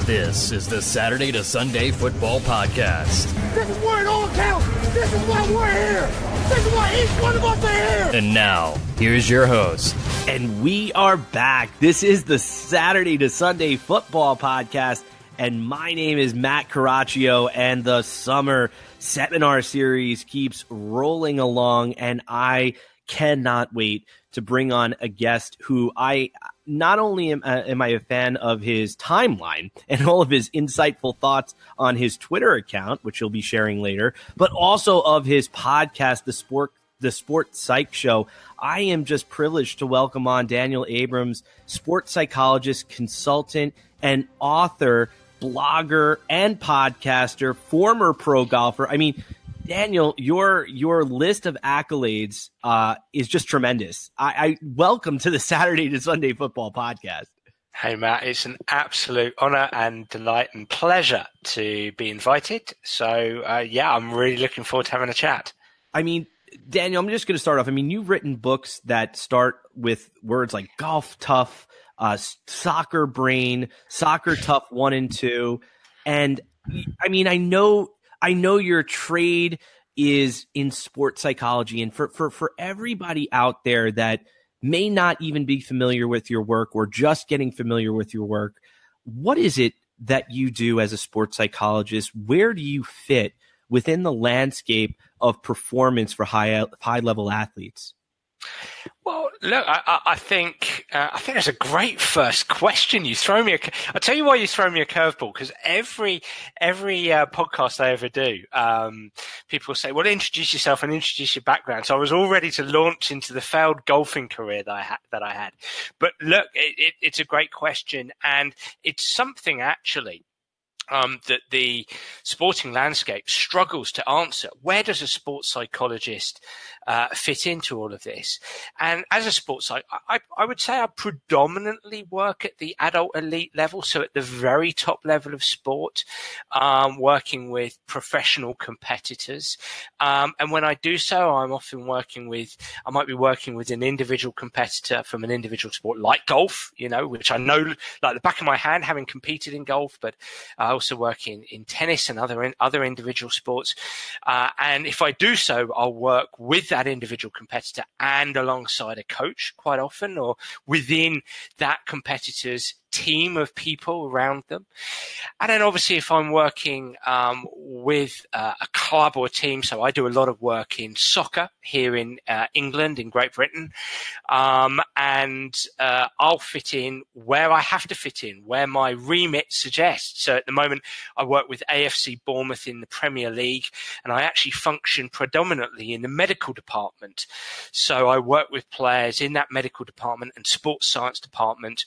This is the Saturday to Sunday Football Podcast. This is where it all counts. This is why we're here. This is why each one of us are here. And now, here's your host. And we are back. This is the Saturday to Sunday Football Podcast. And my name is Matt Caraccio, and the summer seminar series keeps rolling along, and I cannot wait to bring on a guest who I not only am I a fan of his timeline and all of his insightful thoughts on his Twitter account, which he'll be sharing later, but also of his podcast, the Sport Psych Show. I am just privileged to welcome on Daniel Abrams, sport psychologist, consultant, and author, blogger, and podcaster, former pro golfer. I mean, Daniel, your list of accolades is just tremendous. I welcome to the Saturday to Sunday Football Podcast. Hey, Matt, it's an absolute honor and delight and pleasure to be invited. So, I'm really looking forward to having a chat. I mean, Daniel, I'm just going to start off. I mean, you've written books that start with words like golf tough, soccer brain, soccer tough 1 and 2. And I mean, I know your trade is in sports psychology, and for everybody out there that may not even be familiar with your work or just getting familiar with your work, what is it that you do as a sports psychologist? Where do you fit within the landscape of performance for high level athletes? Well, look, I think that's a great first question. You throw me I'll tell you why you throw me a curveball, because every podcast I ever do, people say, well, introduce yourself and introduce your background. So I was all ready to launch into the failed golfing career that I had. But look, it's a great question, and it's something actually that the sporting landscape struggles to answer. Where does a sports psychologist fit into all of this? And as a sports psych, I would say I predominantly work at the adult elite level, so at the very top level of sport, working with professional competitors. And when I do so, I might be working with an individual competitor from an individual sport like golf, which I know like the back of my hand, having competed in golf, but I also work in tennis and other individual sports. And if I do so, I'll work with that individual competitor and alongside a coach quite often, or within that competitor's team of people around them. And then obviously if I'm working with a club or a team, so I do a lot of work in soccer here in England, in Great Britain, and I'll fit in where I have to fit in, where my remit suggests. So at the moment I work with AFC Bournemouth in the Premier League, and I actually function predominantly in the medical department. So I work with players in that medical department and sports science department.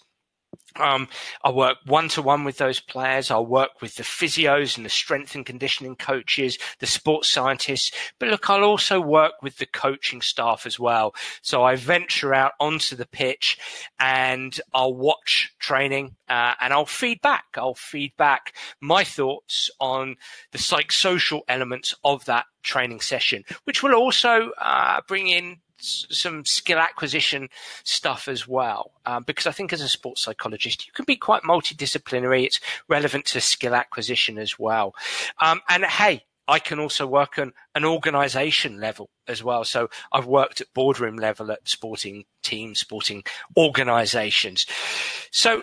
I work one-to-one with those players. I'll work with the physios and the strength and conditioning coaches, the sports scientists. But look, I'll also work with the coaching staff as well. So I venture out onto the pitch and I'll watch training and I'll feed back. I'll feed back my thoughts on the psychosocial elements of that training session, which will also bring in some skill acquisition stuff as well, because I think as a sports psychologist, you can be quite multidisciplinary. It's relevant to skill acquisition as well. And hey, I can also work on an organization level as well. So I've worked at boardroom level at sporting teams, sporting organizations. So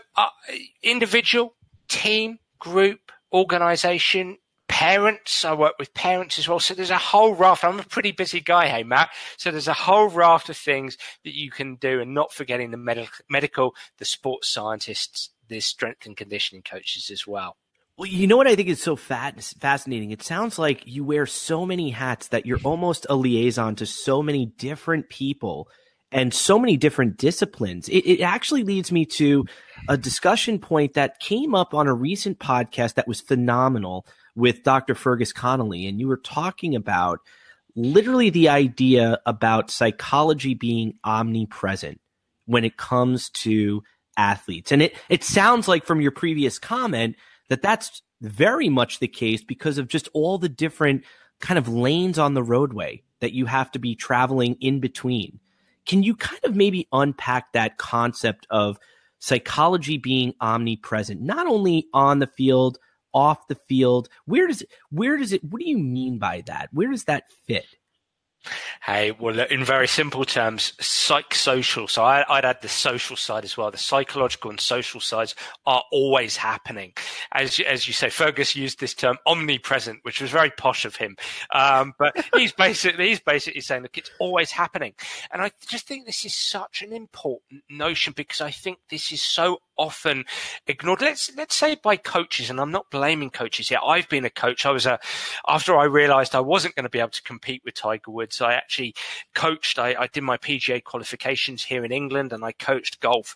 individual, team, group, organization, parents, I work with parents as well. So there's a whole raft. I'm a pretty busy guy, hey, Matt. So there's a whole raft of things that you can do, and not forgetting the medical, the sports scientists, the strength and conditioning coaches as well. Well, you know what I think is so fascinating? It sounds like you wear so many hats that you're almost a liaison to so many different people and so many different disciplines. It actually leads me to a discussion point that came up on a recent podcast that was phenomenal with Dr. Fergus Connolly, and you were talking about literally the idea about psychology being omnipresent when it comes to athletes. And it sounds like from your previous comment that that's very much the case because of just all the different kind of lanes on the roadway that you have to be traveling in between. Can you kind of maybe unpack that concept of psychology being omnipresent, not only on the field, off the field. What do you mean by that? Where does that fit? Hey, well, in very simple terms, psychosocial. So I'd add the social side as well. The psychological and social sides are always happening. As you say, Fergus used this term omnipresent, which was very posh of him. But he's basically saying, look, it's always happening. And I just think this is such an important notion, because I think this is so often ignored. Let's say by coaches, and I'm not blaming coaches here. I've been a coach. After I realized I wasn't going to be able to compete with Tiger Woods, I actually coached. I did my PGA qualifications here in England, and I coached golf.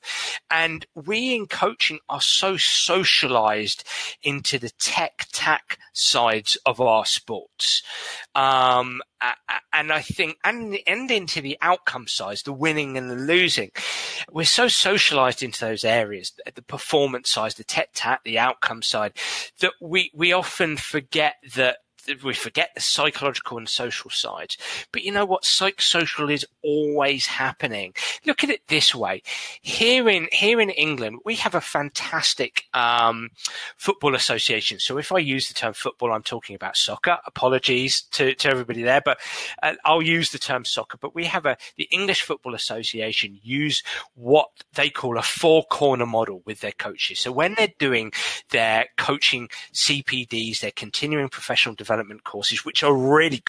And we in coaching are so socialized into the tech-tac sides of our sports. And I think, and into the outcome sides, the winning and the losing. We're so socialized into those areas, the performance side, the tech-tac, the outcome side, that we often forget that we forget the psychological and social sides. But you know what? Psychosocial is always happening. Look at it this way. Here in England, we have a fantastic football association. So if I use the term football, I'm talking about soccer. Apologies to everybody there, but I'll use the term soccer. But we have the English Football Association use what they call a four-corner model with their coaches. So when they're doing their coaching CPDs, their continuing professional development courses, which are really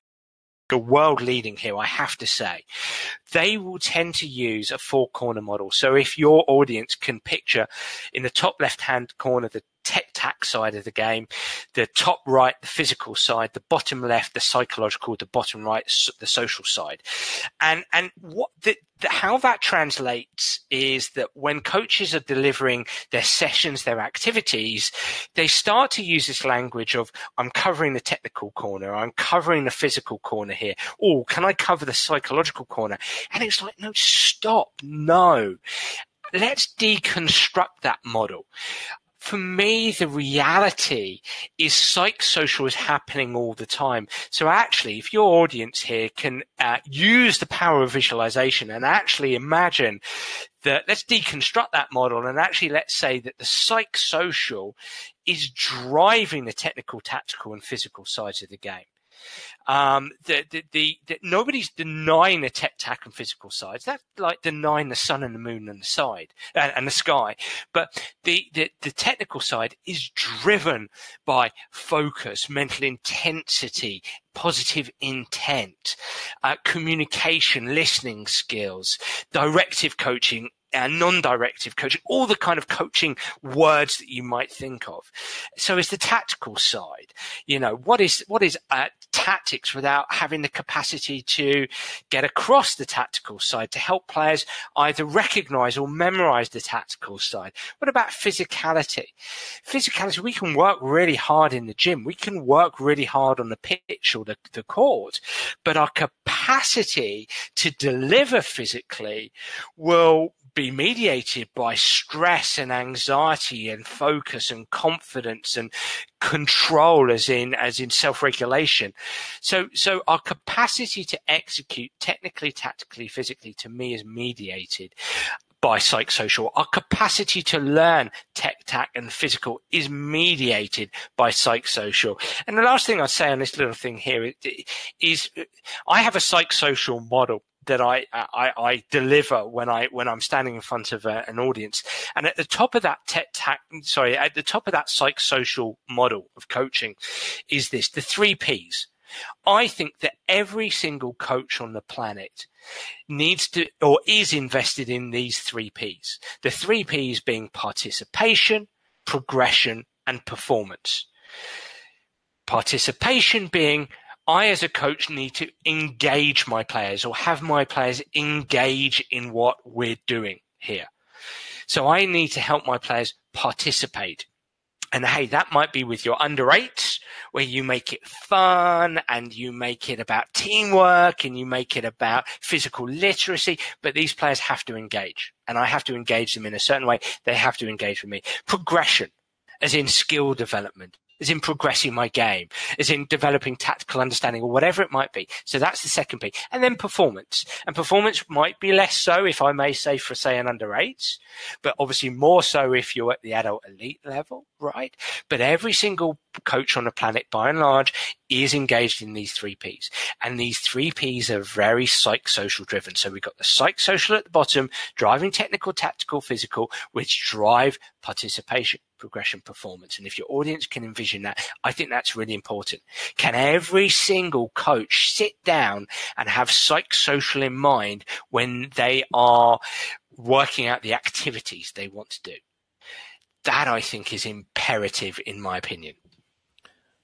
world leading here, I have to say, they will tend to use a four-corner model. So if your audience can picture in the top left-hand corner the tech-tac side of the game, the top right, the physical side, the bottom left, the psychological, the bottom right, the social side. And what how that translates is that when coaches are delivering their sessions, their activities, they start to use this language of, I'm covering the technical corner, I'm covering the physical corner here. Oh, can I cover the psychological corner? And it's like, no, stop. No. Let's deconstruct that model. For me, the reality is psychosocial is happening all the time. So actually, if your audience here can use the power of visualization and actually imagine that, let's deconstruct that model, and actually let's say that the psychosocial is driving the technical, tactical, and physical sides of the game. Nobody's denying the tech-tac and physical sides. That's like denying the sun and the moon and the side and the sky. But the technical side is driven by focus, mental intensity, positive intent, communication, listening skills, directive coaching, non-directive coaching, all the kind of coaching words that you might think of. So it's the tactical side. You know, what is tactics without having the capacity to get across the tactical side to help players either recognize or memorize the tactical side? What about physicality? Physicality, we can work really hard in the gym. We can work really hard on the pitch or the court, but our capacity to deliver physically will be mediated by stress and anxiety and focus and confidence and control, as in self-regulation. So our capacity to execute technically, tactically, physically, to me, is mediated by psychosocial. Our capacity to learn tech, tac, and physical is mediated by psychosocial. And the last thing I'd say on this little thing here is I have a psychosocial model that I deliver when I'm standing in front of an audience. And at the top of that at the top of that psychosocial model of coaching is the 3 Ps. I think that every single coach on the planet needs to, or is invested in these 3 Ps. The 3 Ps being participation, progression, and performance. Participation being, I as a coach need to engage my players, or have my players engage in what we're doing here. So I need to help my players participate. And hey, that might be with your under 8s, where you make it fun and you make it about teamwork and you make it about physical literacy. But these players have to engage, and I have to engage them in a certain way. They have to engage with me. Progression, as in skill development. as in progressing my game, as in developing tactical understanding or whatever it might be. So that's the second P. And then performance. And performance might be less so, if I may say, for say an under 8s, but obviously more so if you're at the adult elite level, right? But every single coach on the planet, by and large, is engaged in these 3 Ps. And these 3 Ps are very psychosocial driven. So we've got the psychosocial at the bottom, driving technical, tactical, physical, which drive participation, progression, performance. And if your audience can envision that, I think that's really important. Can every single coach sit down and have psychosocial in mind when they are working out the activities they want to do? That, I think, is imperative, in my opinion.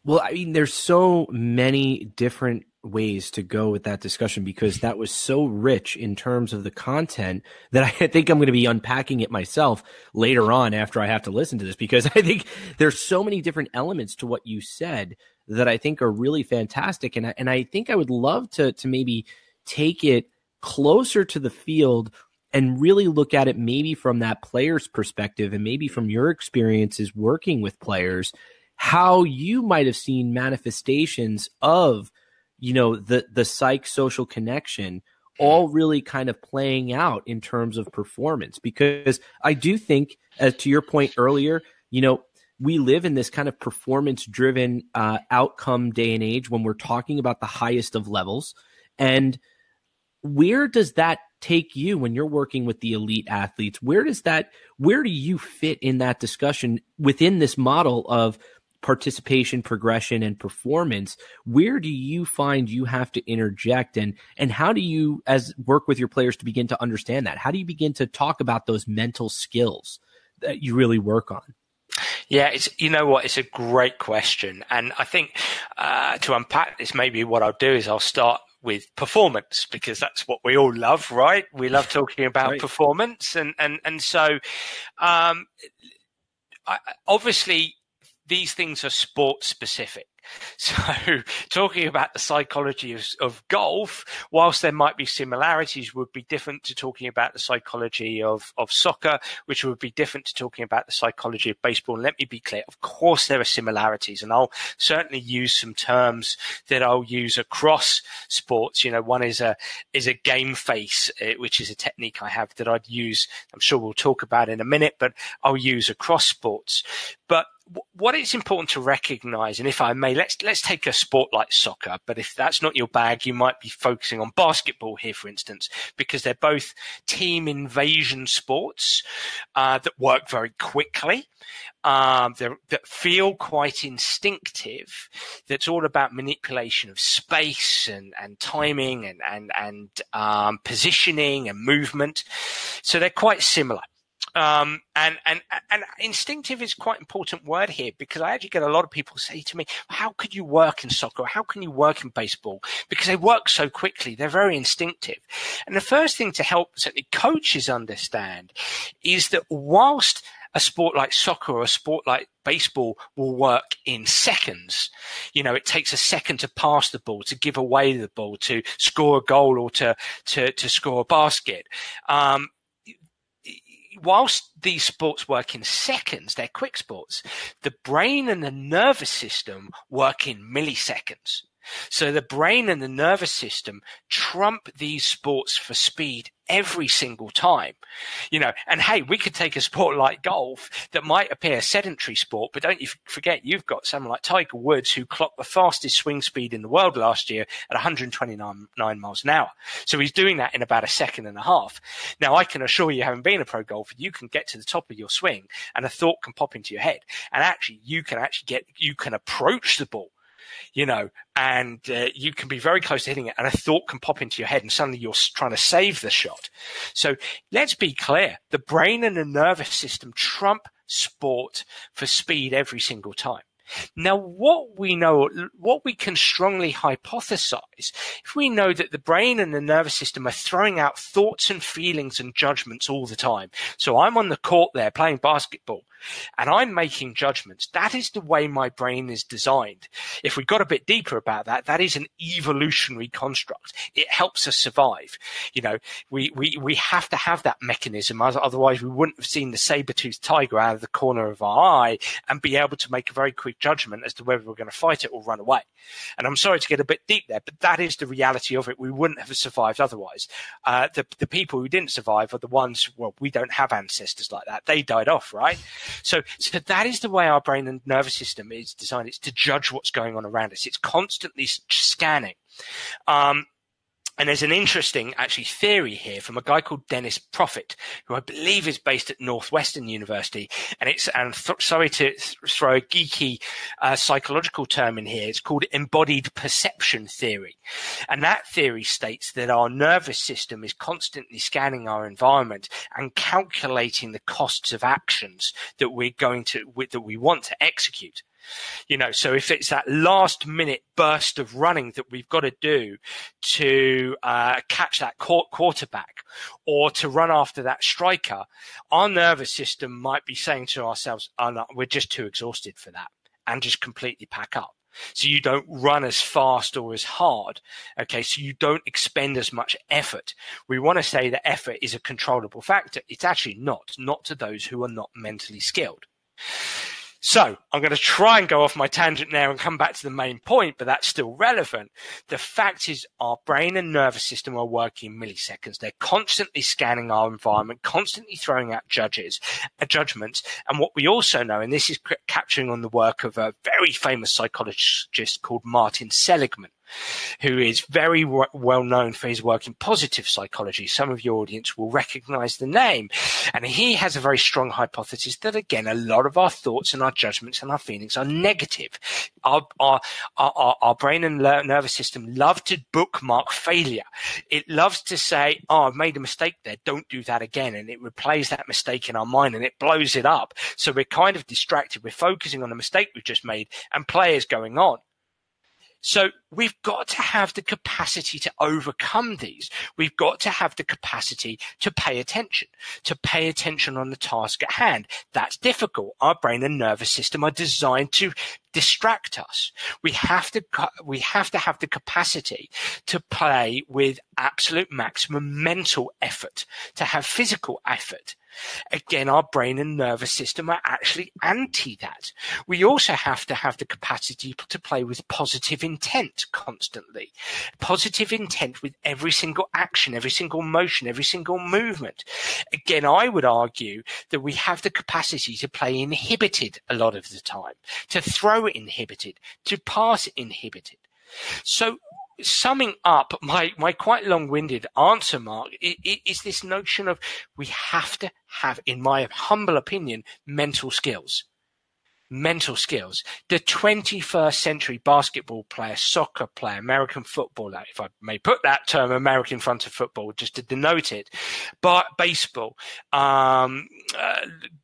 Well, I mean, there's so many different ways to go with that discussion, because that was so rich in terms of the content that I think I'm going to be unpacking it myself later on after I have to listen to this, because I think there's so many different elements to what you said that I think are really fantastic. And I think I would love to maybe take it closer to the field and really look at it maybe from that player's perspective, and maybe from your experiences working with players, how you might have seen manifestations of, you know, the psychosocial connection all really kind of playing out in terms of performance. Because I do think, as to your point earlier, you know, we live in this kind of performance-driven outcome day and age when we're talking about the highest of levels. And where does that take you when you're working with the elite athletes? Where do you fit in that discussion within this model of participation, progression, and performance? Where do you find you have to interject, and how do you work with your players to begin to understand that? How do you begin to talk about those mental skills that you really work on? Yeah, you know what? It's a great question. And I think to unpack this, maybe what I'll do is I'll start with performance, because that's what we all love, right? We love talking about right. Performance. And so obviously these things are sport specific. So talking about the psychology of golf, whilst there might be similarities, would be different to talking about the psychology of soccer, which would be different to talking about the psychology of baseball. And let me be clear, of course there are similarities, and I'll certainly use some terms that I'll use across sports. You know, one is a game face, which is a technique I have that I'd use, I'm sure we'll talk about in a minute, but I'll use across sports. But what is important to recognize, and if I may, let's take a sport like soccer, but if that's not your bag, you might be focusing on basketball here, for instance, because they're both team invasion sports that work very quickly, that feel quite instinctive, that's all about manipulation of space and timing and positioning and movement. So they're quite similar. And instinctive is quite an important word here, because I actually get a lot of people say to me, how could you work in soccer? How can you work in baseball? Because they work so quickly. They're very instinctive. And the first thing to help certainly coaches understand is that whilst a sport like soccer or a sport like baseball will work in seconds, you know, it takes a second to pass the ball, to give away the ball, to score a goal, or to score a basket. Whilst these sports work in seconds, they're quick sports, the brain and the nervous system work in milliseconds. So the brain and the nervous system trump these sports for speed every single time, you know. And hey, we could take a sport like golf that might appear a sedentary sport, but don't you forget, you've got someone like Tiger Woods, who clocked the fastest swing speed in the world last year at 129 miles an hour. So he's doing that in about a second and a half. Now, I can assure you, having been a pro golfer, you can get to the top of your swing and a thought can pop into your head, and actually you can approach the ball, you know, and you can be very close to hitting it, and a thought can pop into your head, and suddenly you're trying to save the shot. So let's be clear. The brain and the nervous system trump sport for speed every single time. Now, what we can strongly hypothesize, if we know that the brain and the nervous system are throwing out thoughts and feelings and judgments all the time. So I'm on the court there playing basketball, and I'm making judgments. That is the way my brain is designed. If we got a bit deeper about that, that is an evolutionary construct. It helps us survive. You know, we have to have that mechanism, otherwise we wouldn't have seen the saber-toothed tiger out of the corner of our eye and be able to make a very quick quick judgment as to whether we're going to fight it or run away. And I'm sorry to get a bit deep there, but that is the reality of it. We wouldn't have survived otherwise. The people who didn't survive are the ones, well, we don't have ancestors like that. They died off, right? So that is the way our brain and nervous system is designed. It's to judge what's going on around us. It's constantly scanning. And there's an interesting, actually, theory here from a guy called Dennis Profit, who I believe is based at Northwestern University. And sorry to throw a geeky psychological term in here. It's called embodied perception theory. And that theory states that our nervous system is constantly scanning our environment and calculating the costs of actions that we want to execute. So if it's that last minute burst of running that we've got to do to catch that quarterback or to run after that striker, our nervous system might be saying to ourselves, oh, no, we're just too exhausted for that, and just completely pack up. So you don't run as fast or as hard. Okay. So you don't expend as much effort. We want to say that effort is a controllable factor. It's actually not to those who are not mentally skilled. So I'm going to try and go off my tangent now and come back to the main point, but that's still relevant. The fact is our brain and nervous system are working in milliseconds. They're constantly scanning our environment, constantly throwing out judgments. And what we also know, and this is capturing on the work of a very famous psychologist called Martin Seligman, who is very well known for his work in positive psychology. Some of your audience will recognize the name. And he has a very strong hypothesis that, again, a lot of our thoughts and our judgments and our feelings are negative. Our brain and nervous system love to bookmark failure. It loves to say, oh, I've made a mistake there. Don't do that again. And it replays that mistake in our mind and it blows it up. So we're kind of distracted. We're focusing on the mistake we've just made and play is going on. So we've got to have the capacity to overcome these. We've got to have the capacity to pay attention on the task at hand. That's difficult. Our brain and nervous system are designed to distract us. We have to have the capacity to play with absolute maximum mental effort, to have physical effort. Again, our brain and nervous system are actually anti that. We also have to have the capacity to play with positive intent constantly. Positive intent with every single action, every single motion, every single movement. Again, I would argue that we have the capacity to play inhibited a lot of the time, to throw inhibited, to pass inhibited. So summing up my quite long-winded answer, Mark, is this notion of we have to have, in my humble opinion, mental skills. Mental skills. The 21st century basketball player, soccer player, American footballer, if I may put that term American in front of football just to denote it, but baseball,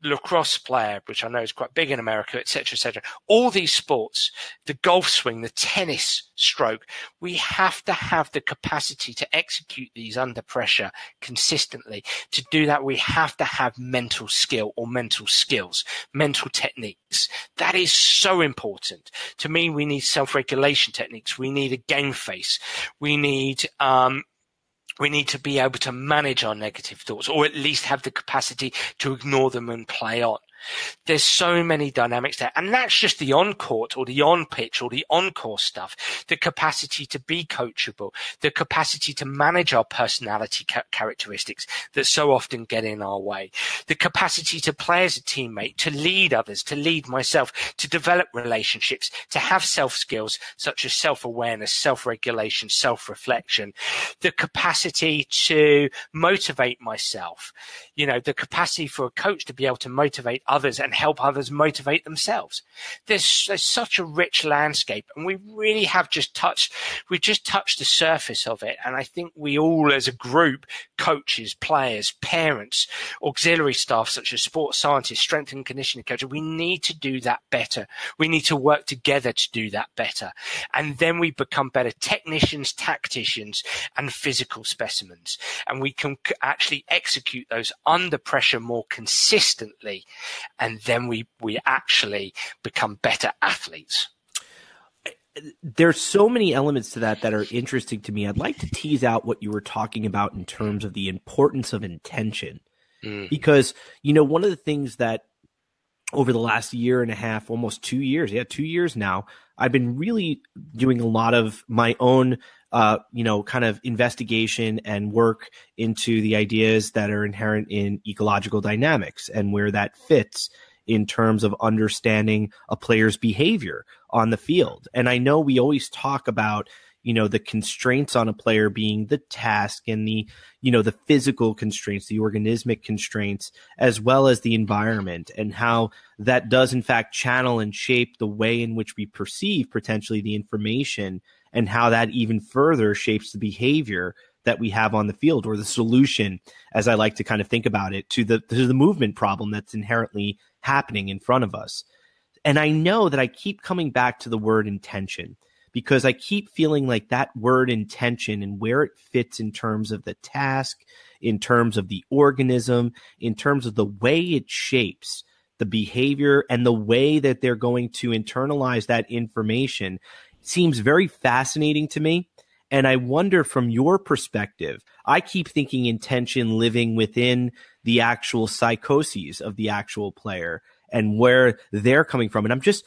lacrosse player, which I know is quite big in America, etc., etc. All these sports, the golf swing, the tennis stroke, we have to have the capacity to execute these under pressure consistently. To do that, we have to have mental skill or mental skills, mental techniques. That is so important. To me, we need self-regulation techniques. We need a game face. We need to be able to manage our negative thoughts, or at least have the capacity to ignore them and play on. There's so many dynamics there. And that's just the on-court or the on-pitch or the on-course stuff. The capacity to be coachable, the capacity to manage our personality characteristics that so often get in our way, the capacity to play as a teammate, to lead others, to lead myself, to develop relationships, to have self-skills such as self-awareness, self-regulation, self-reflection, the capacity to motivate myself, the capacity for a coach to be able to motivate others and help others motivate themselves. There's such a rich landscape, and we really have just touched the surface of it. And I think we all as a group, coaches, players, parents, auxiliary staff such as sports scientists, strength and conditioning coaches, we need to do that better. We need to work together to do that better. And then we become better technicians, tacticians, and physical specimens. And we can actually execute those under pressure more consistently. And then we actually become better athletes. There's so many elements to that are interesting to me. I'd like to tease out what you were talking about in terms of the importance of intention. Because, one of the things that over the last year and a half, almost 2 years. Yeah, 2 years now. I've been really doing a lot of my own, kind of investigation and work into the ideas that are inherent in ecological dynamics and where that fits in terms of understanding a player's behavior on the field. And I know we always talk about, the constraints on a player being the task and the physical constraints, the organismic constraints, as well as the environment, and how that does in fact channel and shape the way in which we perceive potentially the information, and how that even further shapes the behavior that we have on the field, or the solution, as I like to kind of think about it, to the movement problem that's inherently happening in front of us. And I know that I keep coming back to the word intention, because I keep feeling like that word intention and where it fits in terms of the task, in terms of the organism, in terms of the way it shapes the behavior and the way that they're going to internalize that information seems very fascinating to me. And I wonder, from your perspective, I keep thinking intention living within the actual psychoses of the actual player and where they're coming from. And I'm just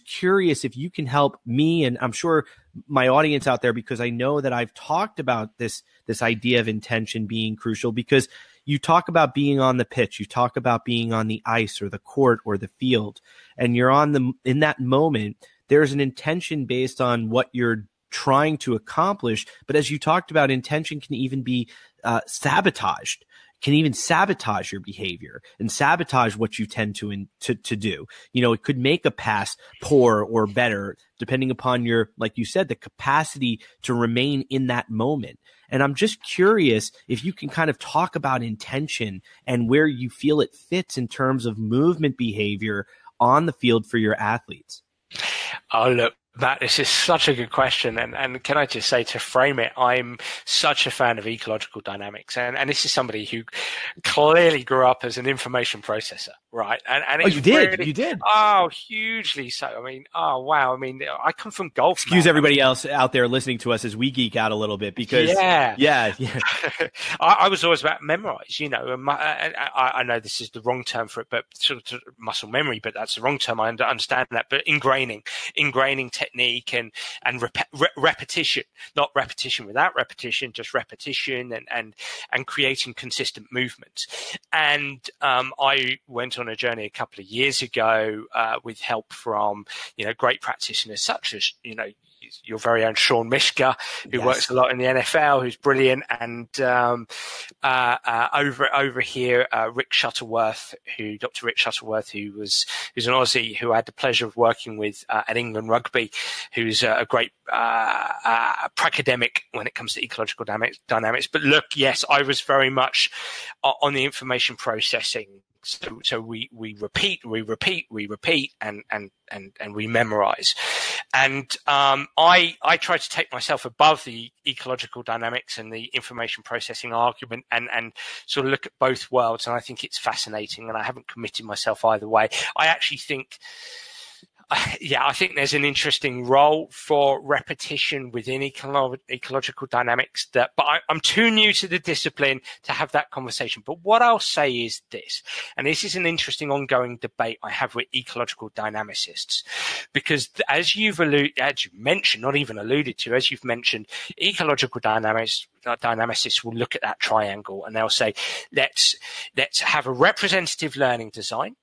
curious if you can help me, and I'm sure my audience out there, because I know that I've talked about this idea of intention being crucial, because you talk about being on the pitch, you talk about being on the ice or the court or the field, and you're in that moment, there's an intention based on what you're trying to accomplish. But as you talked about, intention can even be sabotaged, can even sabotage your behavior and sabotage what you tend to do. It could make a pass poor or better, depending upon your, like you said, the capacity to remain in that moment. And I'm just curious if you can kind of talk about intention and where you feel it fits in terms of movement behavior on the field for your athletes. Oh, look, Matt, this is such a good question. And can I just say, to frame it, I'm such a fan of ecological dynamics. And this is somebody who clearly grew up as an information processor, right? And you did. Oh, hugely so. I mean, oh, wow. I mean, I come from golf. Excuse everybody else out there listening to us as we geek out a little bit, because yeah. I was always about memorize, I know this is the wrong term for it, but sort of muscle memory, but that's the wrong term. I understand that, but ingraining technique and repetition, not repetition without repetition, just repetition and creating consistent movements. And I went on a journey a couple of years ago with help from great practitioners such as your very own Sean Mishka, who works a lot in the NFL, who's brilliant, and over here, Dr. Rick Shuttleworth, who's an Aussie who I had the pleasure of working with at England Rugby, who's a great pracademic when it comes to ecological dynamics. But look, yes, I was very much on the information processing. So we repeat, and we memorize. And I try to take myself above the ecological dynamics and the information processing argument and sort of look at both worlds. And I think it's fascinating, and I haven't committed myself either way. I actually think, I think there's an interesting role for repetition within ecological dynamics, but I'm too new to the discipline to have that conversation. But what I'll say is this, and this is an interesting ongoing debate I have with ecological dynamicists, because as you've mentioned, ecological dynamicists will look at that triangle and they'll say, let's have a representative learning design,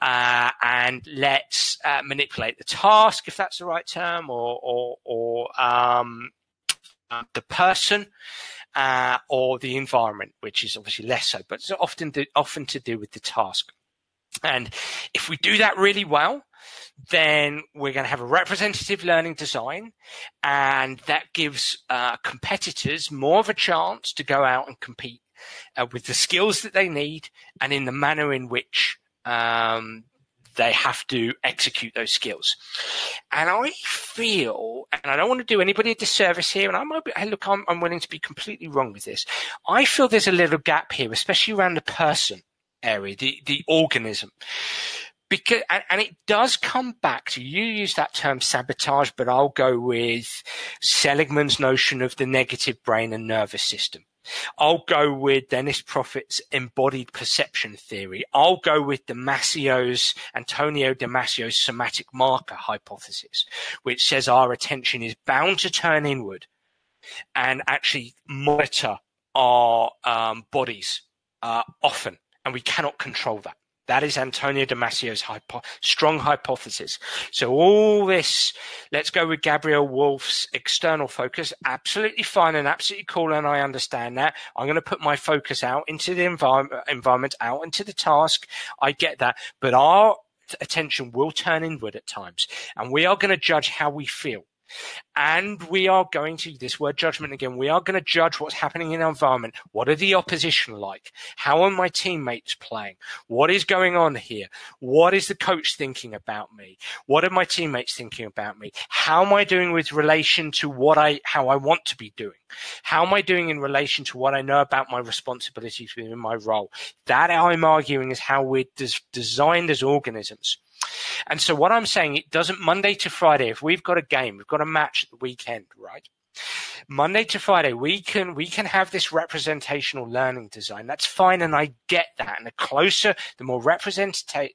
and let's manipulate the task, if that's the right term, or the person, or the environment, which is obviously less so, but it's often to do with the task. And if we do that really well, then we're going to have a representative learning design, and that gives competitors more of a chance to go out and compete with the skills that they need and in the manner in which they have to execute those skills. And I feel, and I don't want to do anybody a disservice here, and I'm willing to be completely wrong with this. I feel there's a little gap here, especially around the person area, the organism. Because, and it does come back to, you use that term sabotage, but I'll go with Seligman's notion of the negative brain and nervous system. I'll go with Dennis Profit's embodied perception theory. I'll go with Antonio Damasio's somatic marker hypothesis, which says our attention is bound to turn inward and actually monitor our bodies often, and we cannot control that. That is Antonio Damasio's strong hypothesis. So all this, let's go with Gabriel Wolf's external focus, absolutely fine and absolutely cool, and I understand that. I'm going to put my focus out into the environment, out into the task. I get that. But our attention will turn inward at times, and we are going to judge how we feel. And we are going to, this word judgment again, we are going to judge what's happening in our environment. What are the opposition like? How are my teammates playing? What is going on here? What is the coach thinking about me? What are my teammates thinking about me? How am I doing with relation to how I want to be doing? How am I doing in relation to what I know about my responsibilities within my role? That, I'm arguing, is how we're designed as organisms. And so what I'm saying, it doesn't Monday to Friday, if we've got a game, we've got a match at the weekend, right? Monday to Friday, we can have this representational learning design. That's fine, and I get that. And the closer, the more representative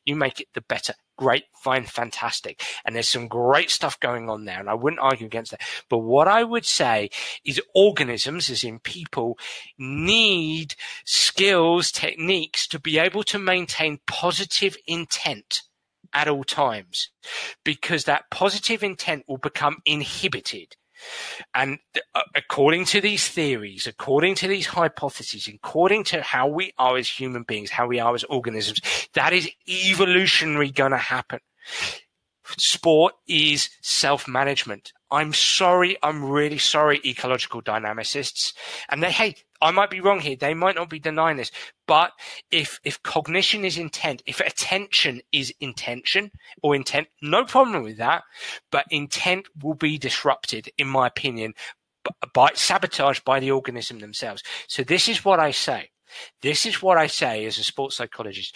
you make it, the better. Great, fine, fantastic. And there's some great stuff going on there, and I wouldn't argue against that. But what I would say is organisms, as in people, need skills, techniques to be able to maintain positive intent at all times, because that positive intent will become inhibited. And according to these theories, according to these hypotheses, according to how we are as human beings, how we are as organisms, that is evolutionary going to happen. Sport is self-management. I'm sorry, I'm really sorry, ecological dynamicists. And I might be wrong here. They might not be denying this. But if cognition is intent, if attention is intention or intent, no problem with that. But intent will be disrupted, in my opinion, sabotaged by the organism themselves. So this is what I say. This is what I say as a sports psychologist.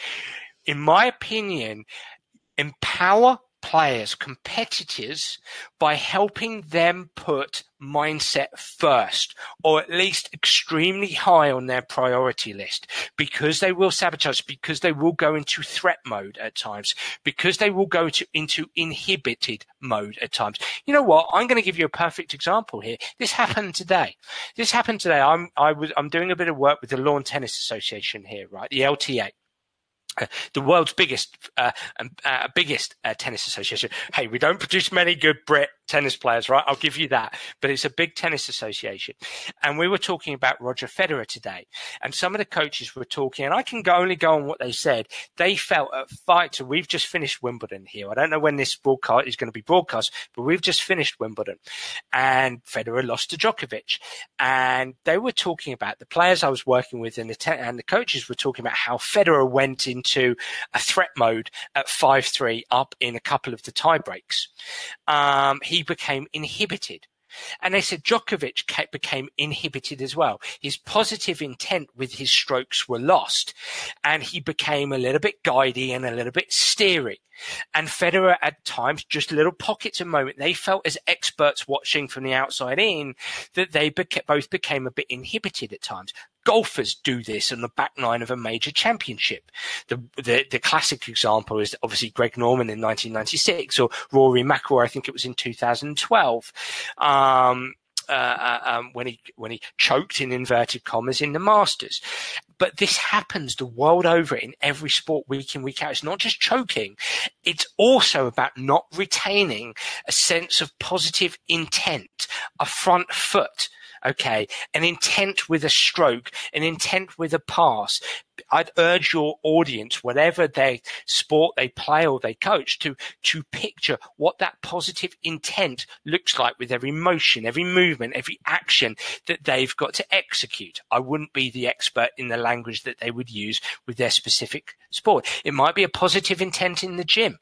In my opinion, empower players, competitors, by helping them put mindset first, or at least extremely high on their priority list, because they will sabotage, because they will go into threat mode at times, because they will go into inhibited mode at times. You know what? I'm going to give you a perfect example here. This happened today. I'm doing a bit of work with the Lawn Tennis Association here, right? The LTA. The world's biggest tennis association. Hey, we don't produce many good Brit tennis players, right? I'll give you that. But it's a big tennis association. And we were talking about Roger Federer today. And some of the coaches were talking, and I can only go on what they said. They felt at fight. So we've just finished Wimbledon here. I don't know when this broadcast is going to be broadcast, but we've just finished Wimbledon. And Federer lost to Djokovic. And they were talking about the players I was working with, and the coaches were talking about how Federer went into a threat mode at 5-3 up in a couple of the tie breaks. He became inhibited. And they said Djokovic became inhibited as well. His positive intent with his strokes were lost, and he became a little bit guidey and a little bit steery. And Federer at times, just little pockets of moment, they felt as experts watching from the outside in that they both became a bit inhibited at times. Golfers do this on the back nine of a major championship. The classic example is obviously Greg Norman in 1996, or Rory McIlroy, I think it was in 2012. When he choked, in inverted commas, in the Masters. But this happens the world over in every sport, week in, week out. It's not just choking. It's also about not retaining a sense of positive intent, a front foot. Okay, an intent with a stroke, an intent with a pass. I'd urge your audience, whatever they sport they play or they coach, to picture what that positive intent looks like with every motion, every movement, every action that they've got to execute. I wouldn't be the expert in the language that they would use with their specific sport. It might be a positive intent in the gym.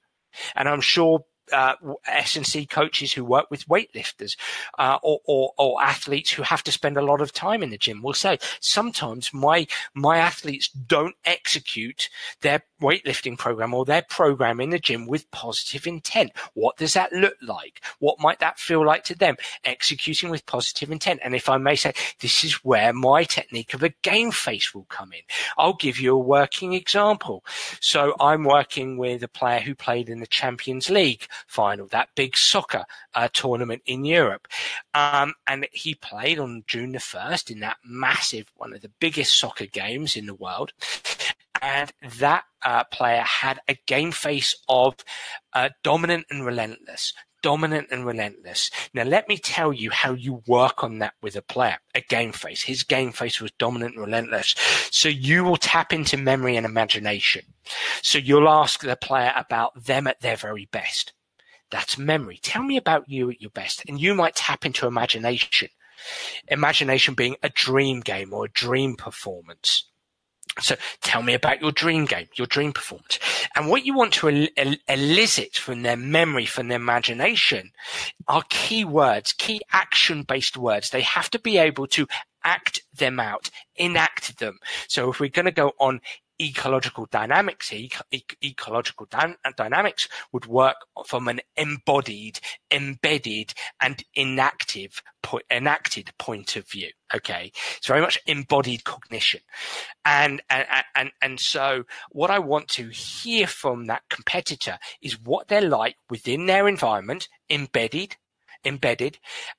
And I'm sure S&C coaches who work with weightlifters or athletes who have to spend a lot of time in the gym will say, sometimes my athletes don't execute their weightlifting program or their program in the gym with positive intent. What does that look like? What might that feel like to them? Executing with positive intent. And if I may say, this is where my technique of a game face will come in. I'll give you a working example. So I'm working with a player who played in the Champions League final, that big soccer tournament in Europe. And he played on June the 1st in that massive, one of the biggest soccer games in the world. And that player had a game face of dominant and relentless. Dominant and relentless. Now, let me tell you how you work on that with a player, a game face. His game face was dominant and relentless. So you will tap into memory and imagination. So you'll ask the player about them at their very best. That's memory. Tell me about you at your best. And you might tap into imagination. Imagination being a dream game or a dream performance. So tell me about your dream game, your dream performance. And what you want to elicit from their memory, from their imagination, are key words, key action-based words. They have to be able to act them out, enact them. So if we're going to go on ecological dynamics, dynamics would work from an embodied, embedded, and enacted point of view. Okay, it's very much embodied cognition, and so what I want to hear from that competitor is what they're like within their environment, embedded,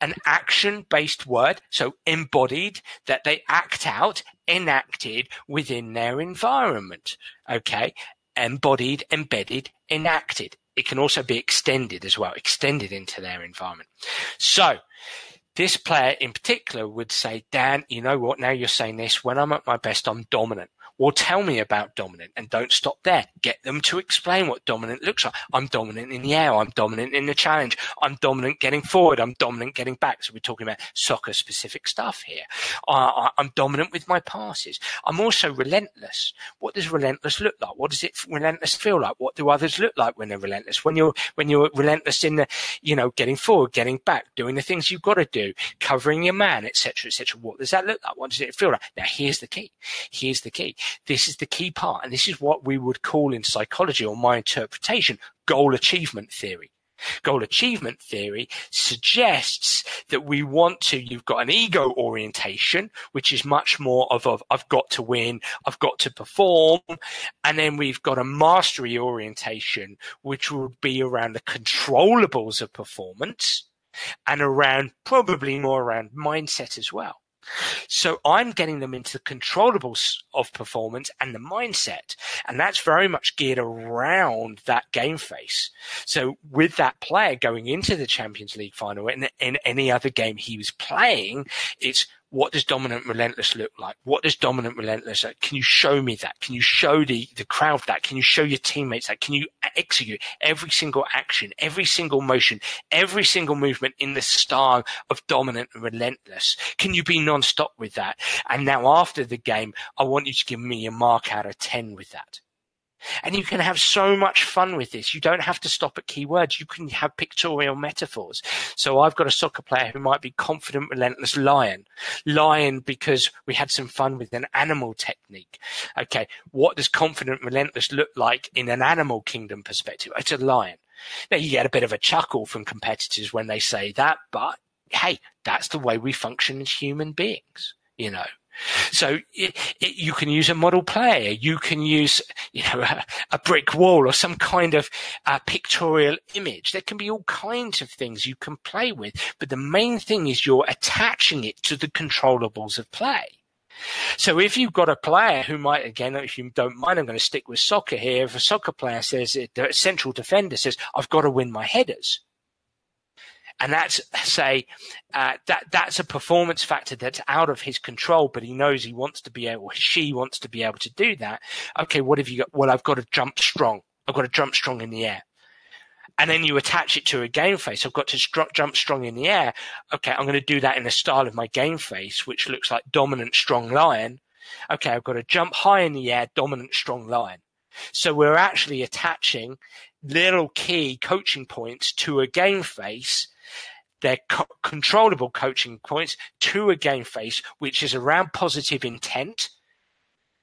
an action-based word, so embodied, that they act out, enacted within their environment. Okay, embodied, embedded, enacted. It can also be extended as well, extended into their environment. So this player in particular would say, Dan, you know what? Now you're saying this. When I'm at my best, I'm dominant. Well, tell me about dominant, and don't stop there. Get them to explain what dominant looks like. I'm dominant in the air. I'm dominant in the challenge. I'm dominant getting forward. I'm dominant getting back. So we're talking about soccer-specific stuff here. I'm dominant with my passes. I'm also relentless. What does relentless look like? What does relentless feel like? What do others look like when they're relentless? When you're relentless in the, getting forward, getting back, doing the things you've got to do, covering your man, etc., etc. What does that look like? What does it feel like? Now, here's the key. Here's the key. This is the key part, and this is what we would call in psychology, or my interpretation, goal achievement theory. Goal achievement theory suggests that we want to, you've got an ego orientation, which is much more of I've got to win, I've got to perform. And then we've got a mastery orientation, which would be around the controllables of performance and probably more around mindset as well. So I'm getting them into the controllables of performance and the mindset, and that's very much geared around that game face. So with that player going into the Champions League final and in any other game he was playing, it's what does dominant relentless look like? What does dominant relentless look? Can you show me that? Can you show the crowd that? Can you show your teammates that? Can you execute every single action, every single motion, every single movement in the style of dominant and relentless? Can you be non-stop with that? And now after the game, I want you to give me a mark out of 10 with that. And you can have so much fun with this. You don't have to stop at keywords. You can have pictorial metaphors. So I've got a soccer player who might be confident, relentless lion. Lion because we had some fun with an animal technique. Okay, what does confident, relentless look like in an animal kingdom perspective? It's a lion. Now, you get a bit of a chuckle from competitors when they say that, but hey, that's the way we function as human beings, So you can use a model player, you can use a brick wall or some kind of pictorial image. There can be all kinds of things you can play with, but the main thing is you're attaching it to the controllables of play. So if you've got a player who might, again, if you don't mind, I'm going to stick with soccer here. If a soccer player says, the central defender says, I've got to win my headers. And that's, that's a performance factor that's out of his control, but he knows she wants to be able to do that. Okay, what have you got? Well, I've got to jump strong. I've got to jump strong in the air. And then you attach it to a game face. I've got to jump strong in the air. Okay, I'm going to do that in the style of my game face, which looks like dominant, strong lion. Okay, I've got to jump high in the air, dominant, strong lion. So we're actually attaching little key coaching points to a game face. They're controllable coaching points to a game face, which is around positive intent.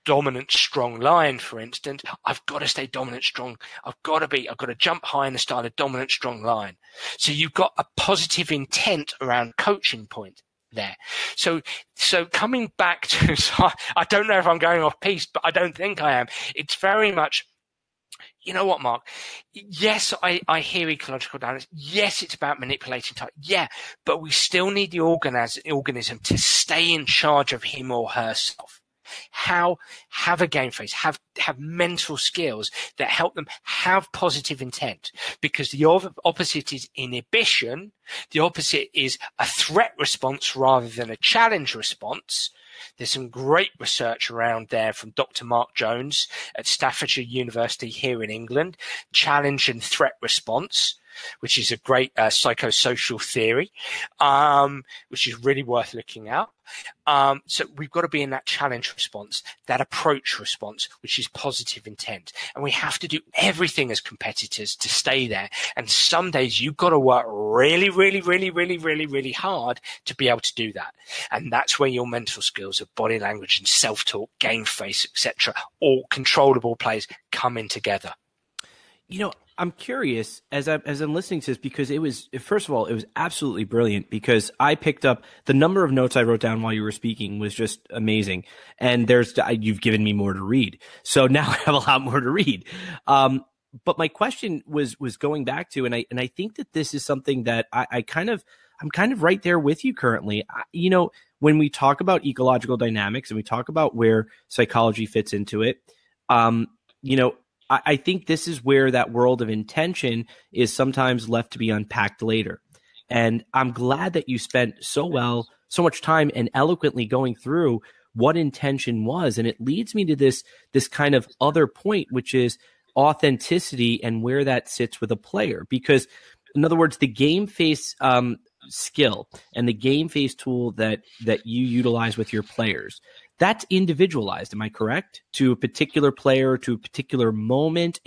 Dominant, strong line, for instance. I've got to stay dominant, strong. I've got to jump high in the style of dominant, strong line. So you've got a positive intent around coaching point there. So coming back to, I don't know if I'm going off piece, but I don't think I am. It's very much, you know what, Mark? Yes, I hear ecological dynamics. Yes, it's about manipulating time. Yeah, but we still need the organism to stay in charge of him or herself. Have a game face, have mental skills that help them have positive intent, because the opposite is inhibition. The opposite is a threat response rather than a challenge response. There's some great research around there from Dr. Mark Jones at Staffordshire University here in England, challenge and threat response, which is a great psychosocial theory, which is really worth looking at. So we've got to be in that challenge response, that approach response, which is positive intent. And we have to do everything as competitors to stay there. And some days you've got to work really, really, really, really, really, really hard to be able to do that. And that's where your mental skills of body language and self-talk, game face, etc., all controllable plays come in together. You know, I'm curious as I'm listening to this, because it was, first of all, it was absolutely brilliant, because I picked up the number of notes I wrote down while you were speaking was just amazing. And you've given me more to read. So now I have a lot more to read. But my question was going back to, and I think that this is something that I'm kind of right there with you currently. You know, when we talk about ecological dynamics and we talk about where psychology fits into it, you know, I think this is where that world of intention is sometimes left to be unpacked later. And I'm glad that you spent so much time and eloquently going through what intention was. And it leads me to this kind of other point, which is authenticity and where that sits with a player. Because, in other words, the game face skill and the game face tool that you utilize with your players, that's individualized. Am I correct? To a particular player, to a particular moment.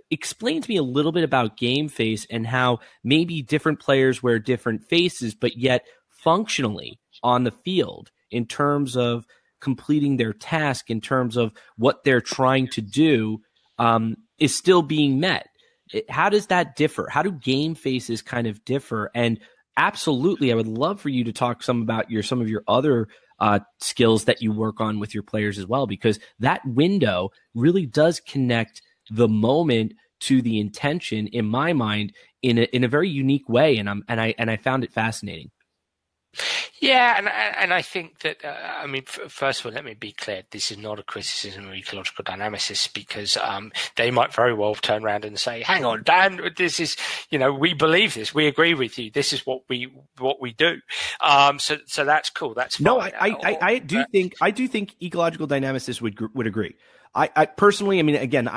Explain to me a little bit about game face and how maybe different players wear different faces, but yet functionally on the field in terms of completing their task, in terms of what they're trying to do, is still being met. How does that differ? How do game faces kind of differ? And absolutely, I would love for you to talk some about some of your other skills that you work on with your players as well, because that window really does connect the moment to the intention, in my mind, in a very unique way, and I found it fascinating. Yeah, and I think that, I mean, first of all, let me be clear. This is not a criticism of ecological dynamicists, because they might very well turn around and say, hang on, Dan, this is, you know, we believe this. We agree with you. This is what we do. So that's cool. That's fine. No, I do think ecological dynamicists would agree. I personally, I mean, again,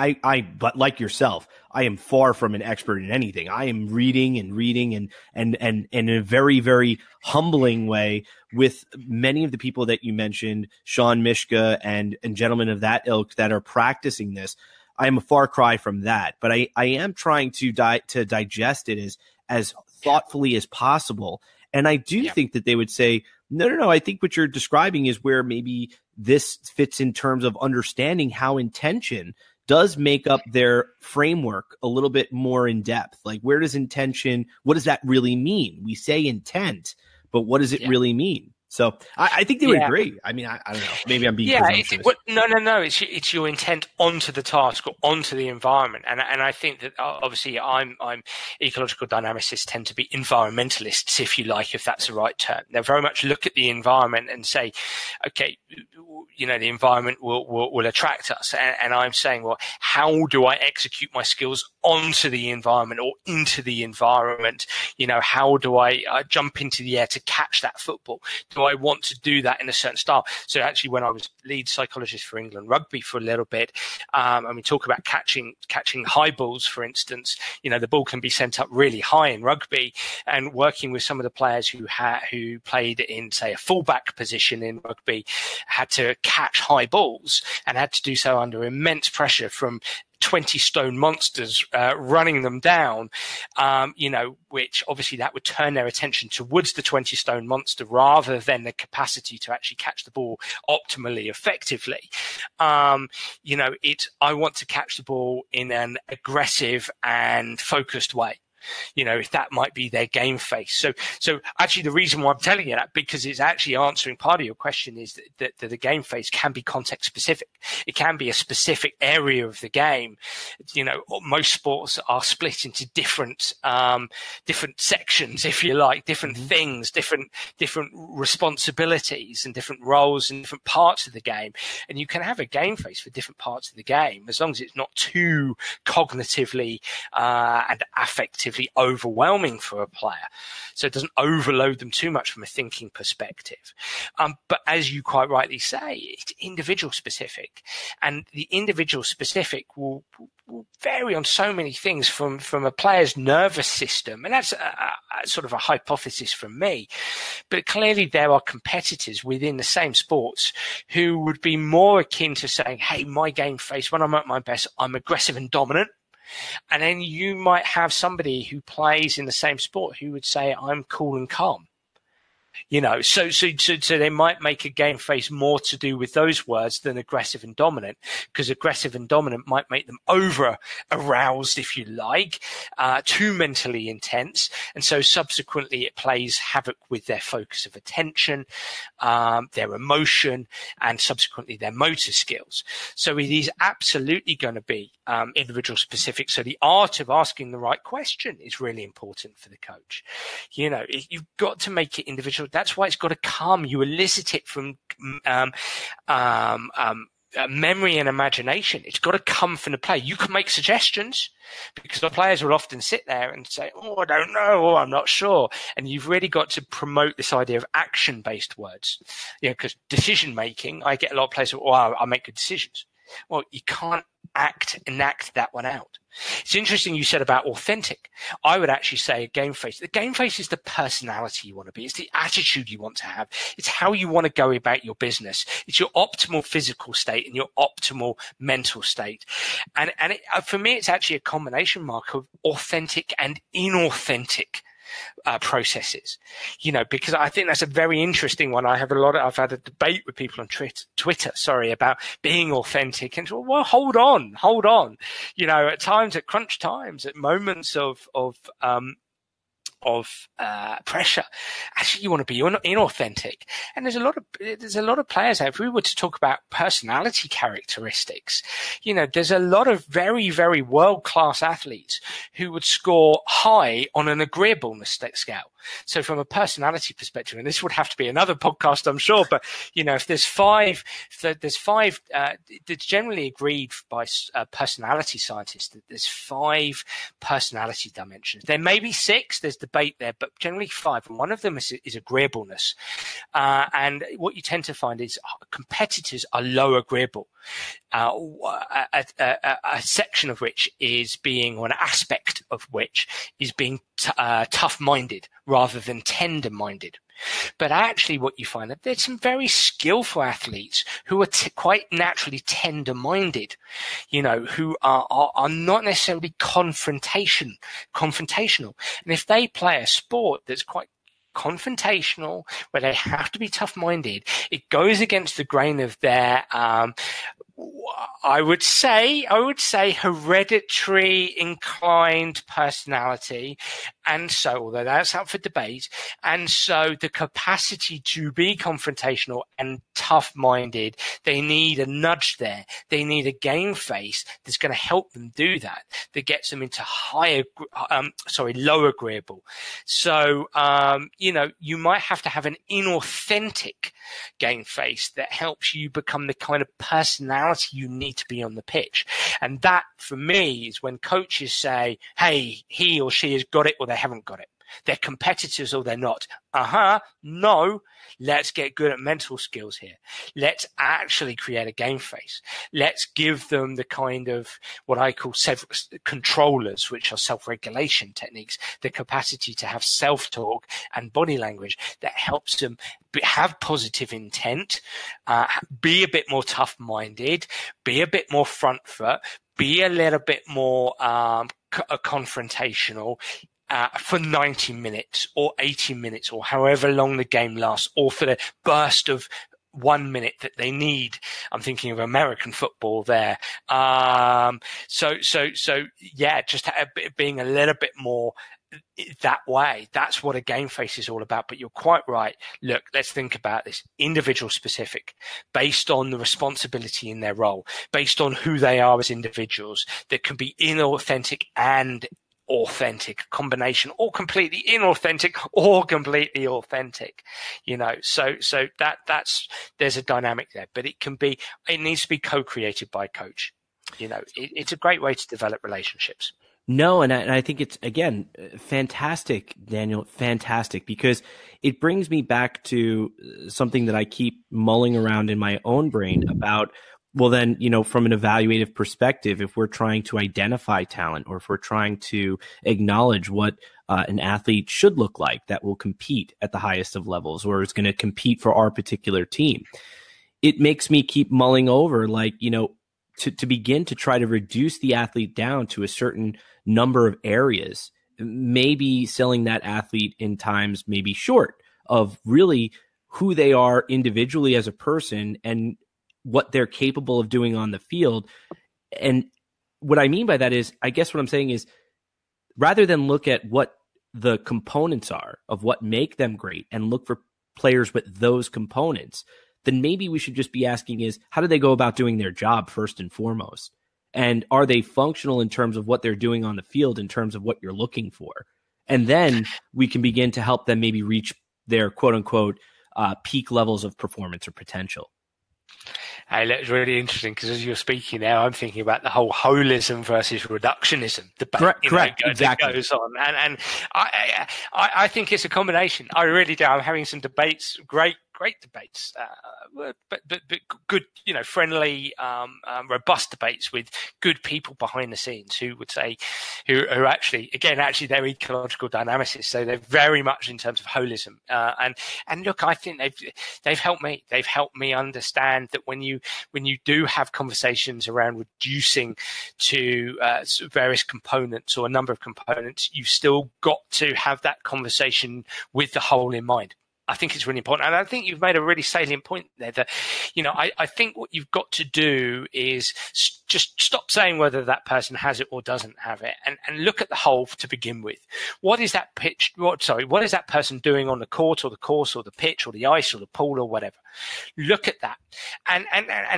but like yourself, I am far from an expert in anything. I am reading and in a very, very humbling way with many of the people that you mentioned, Sean Mishka and gentlemen of that ilk that are practicing this. I am a far cry from that, but I am trying to digest it as thoughtfully as possible. And I do think that they would say, no. I think what you're describing is where maybe this fits in terms of understanding how intention does make up their framework a little bit more in depth. Like, where does intention, what does that really mean? We say intent, but what does it really mean? So I think they would agree. I mean, I don't know. Maybe I'm being presumptuous. No. It's your intent onto the task or onto the environment. And I think that obviously I'm ecological dynamicists tend to be environmentalists, if you like, if that's the right term. They very much look at the environment and say, okay, you know, the environment will attract us. And I'm saying, well, how do I execute my skills onto the environment or into the environment? You know, how do I jump into the air to catch that football? Do do I want to do that in a certain style? So actually, when I was lead psychologist for England rugby for a little bit, and we talk about catching high balls, for instance, the ball can be sent up really high in rugby, and working with some of the players who played in, say, a fullback position in rugby, had to catch high balls and had to do so under immense pressure from 20 stone monsters running them down, which obviously that would turn their attention towards the 20 stone monster rather than the capacity to actually catch the ball optimally effectively. I want to catch the ball in an aggressive and focused way. If that might be their game face. So actually the reason why I'm telling you that, because it's actually answering part of your question, is that the game face can be context specific. It can be a specific area of the game. Most sports are split into different sections, if you like, different things, different responsibilities and different roles in different parts of the game. And you can have a game face for different parts of the game, as long as it's not too cognitively and affectively overwhelming for a player, so it doesn't overload them too much from a thinking perspective. But as you quite rightly say, it's individual specific, and the individual specific will vary on so many things from a player's nervous system, and that's sort of a hypothesis from me. But clearly there are competitors within the same sports who would be more akin to saying, hey, my game face, when I'm at my best, I'm aggressive and dominant. And then you might have somebody who plays in the same sport who would say, I'm cool and calm. So they might make a game face more to do with those words than aggressive and dominant, because aggressive and dominant might make them over aroused, if you like, too mentally intense. And so subsequently it plays havoc with their focus of attention, their emotion, and subsequently their motor skills. So it is absolutely going to be individual specific. So the art of asking the right question is really important for the coach. You've got to make it individual. That's why it's got to come. You elicit it from memory and imagination. It's got to come from the player. You can make suggestions, because the players will often sit there and say, oh, I don't know, or I'm not sure. And you've really got to promote this idea of action-based words. Because decision making, I get a lot of players who, I make good decisions. Well, you can't enact that one out. It's interesting you said about authentic. I would actually say a game face. The game face is the personality you want to be. It's the attitude you want to have. It's how you want to go about your business. It's your optimal physical state and your optimal mental state. And for me, it's actually a combination mark of authentic and inauthentic processes, because I think that's a very interesting one. I've had a debate with people on Twitter, about being authentic, and well, hold on. At times, at crunch times, at moments of pressure, actually you want to be inauthentic. And there's a lot of players out. If we were to talk about personality characteristics, there's a lot of very, very world-class athletes who would score high on an agreeableness scale. So from a personality perspective, and this would have to be another podcast, I'm sure, but if there's five, it's generally agreed by personality scientists that there's 5 personality dimensions. There may be 6, there's debate there, but generally 5, and one of them is agreeableness. And what you tend to find is competitors are low agreeable. A section of which is being, or an aspect of which is being tough-minded rather than tender-minded. But actually what you find, that there's some very skillful athletes who are quite naturally tender-minded, who are not necessarily confrontational. And if they play a sport that's quite confrontational, where they have to be tough-minded, it goes against the grain of their I would say hereditary inclined personality. And so, although that's up for debate, and so the capacity to be confrontational and tough-minded, they need a nudge there. They need a game face that's going to help them do that gets them into low agreeable. So, you might have to have an inauthentic game face that helps you become the kind of personality you need to be on the pitch. And that, for me, is when coaches say, hey, he or she has got it or they haven't got it. They're competitors or they're not. No. Let's get good at mental skills here. Let's actually create a game face. Let's give them the kind of what I call controllers, which are self-regulation techniques, the capacity to have self-talk and body language that helps them have positive intent, be a bit more tough-minded, be a bit more front foot, be a little bit more confrontational, for 90 minutes or 80 minutes or however long the game lasts, or for the burst of 1 minute that they need. I'm thinking of American football there. So yeah, just being a little bit more that way. That's what a game face is all about. But you're quite right. Look, let's think about this. Individual specific, based on the responsibility in their role, based on who they are as individuals, that can be inauthentic and authentic combination, or completely inauthentic or completely authentic, so that's there's a dynamic there, but it needs to be co-created by a coach. It's a great way to develop relationships. No, and I think it's, again, fantastic, Daniel, fantastic, because it brings me back to something that I keep mulling around in my own brain about, well, then, from an evaluative perspective, if we're trying to identify talent, or if we're trying to acknowledge what an athlete should look like that will compete at the highest of levels, or is going to compete for our particular team, it makes me keep mulling over, to begin to try to reduce the athlete down to a certain number of areas, maybe selling that athlete in times maybe short of really who they are individually as a person and what they're capable of doing on the field. And what I mean by that is, I guess what I'm saying is, rather than look at what the components are of what make them great and look for players with those components, then maybe we should just be asking is, how do they go about doing their job first and foremost? And are they functional in terms of what they're doing on the field, in terms of what you're looking for? And then we can begin to help them maybe reach their quote unquote peak levels of performance or potential. Hey, that's really interesting, because as you're speaking now, I'm thinking about the whole holism versus reductionism debate. Correct. Exactly. That goes on, and I think it's a combination. I really do. I'm having some debates, great debates, but good, friendly, robust debates with good people behind the scenes who would say, who are actually they're ecological dynamicists. So they're very much in terms of holism. And look, I think they've helped me. They've helped me understand that when you do have conversations around reducing to various components or a number of components, you've still got to have that conversation with the whole in mind. I think it's really important. And I think you've made a really salient point there that, I think what you've got to do is just stop saying whether that person has it or doesn't have it, and look at the whole to begin with. What is that what is that person doing on the court or the course or the pitch or the ice or the pool or whatever? Look at that. And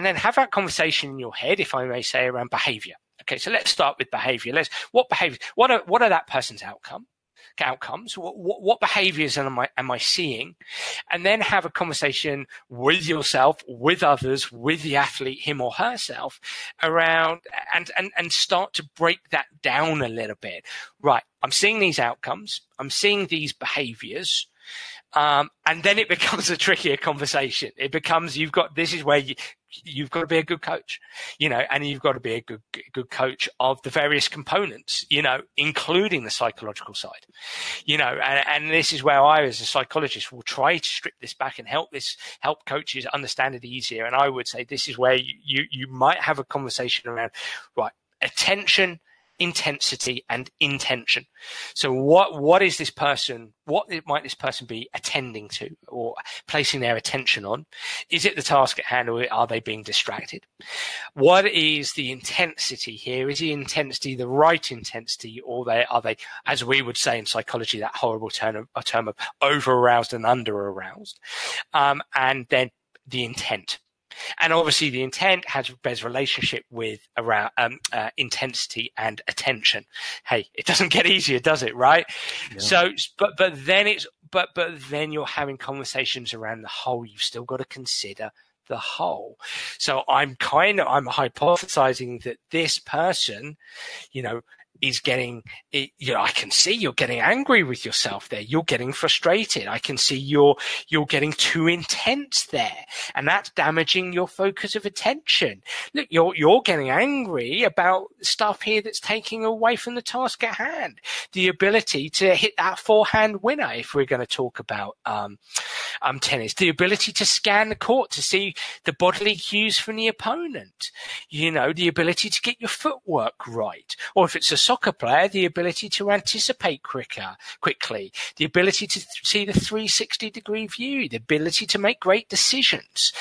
then have that conversation in your head, if I may say, around behavior. Okay, so let's start with behavior. What are that person's outcomes? What behaviors am I seeing? And then have a conversation with yourself, with others, with the athlete, him or herself, around and start to break that down a little bit. Right, I'm seeing these outcomes, I'm seeing these behaviors. And then it becomes a trickier conversation. It becomes, this is where you've got to be a good coach, and you've got to be a good coach of the various components, including the psychological side, and this is where I, as a psychologist, will try to strip this back and help coaches understand it easier. And I would say this is where you might have a conversation around, right, attention, intensity, and intention. So what is this person, what might this person be attending to or placing their attention on? Is it the task at hand, or are they being distracted? What is the intensity here? Is the intensity the right intensity, or are they, as we would say in psychology, that horrible term of over-aroused and under-aroused? And then the intent. And obviously the intent bears relationship with around intensity and attention. Hey, it doesn't get easier, does it? Right? Yeah. So, but then you're having conversations around the whole. You've still got to consider the whole. So I'm hypothesizing that this person, is getting, I can see you're getting angry with yourself there. You're getting frustrated. I can see you're getting too intense there, and that's damaging your focus of attention. Look, you're getting angry about stuff here that's taking away from the task at hand. The ability to hit that forehand winner, if we're going to talk about tennis, the ability to scan the court to see the bodily cues from the opponent, the ability to get your footwork right, or if it's a soccer player, the ability to anticipate quickly, the ability to see the 360-degree view, the ability to make great decisions.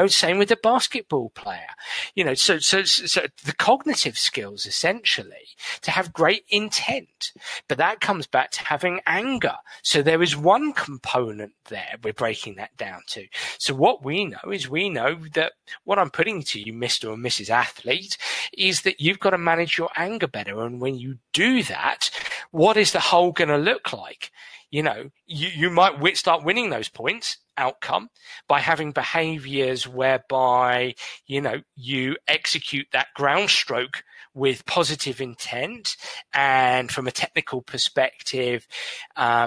Same with the basketball player. So the cognitive skills, essentially, to have great intent. But that comes back to having anger. So there is one component there we're breaking that down to. So what we know that what I'm putting to you, Mr. and Mrs. Athlete, is that you've got to manage your anger better. And when you do that, what is the whole going to look like? You might start winning those points outcome by having behaviors whereby, you execute that ground stroke with positive intent. And from a technical perspective,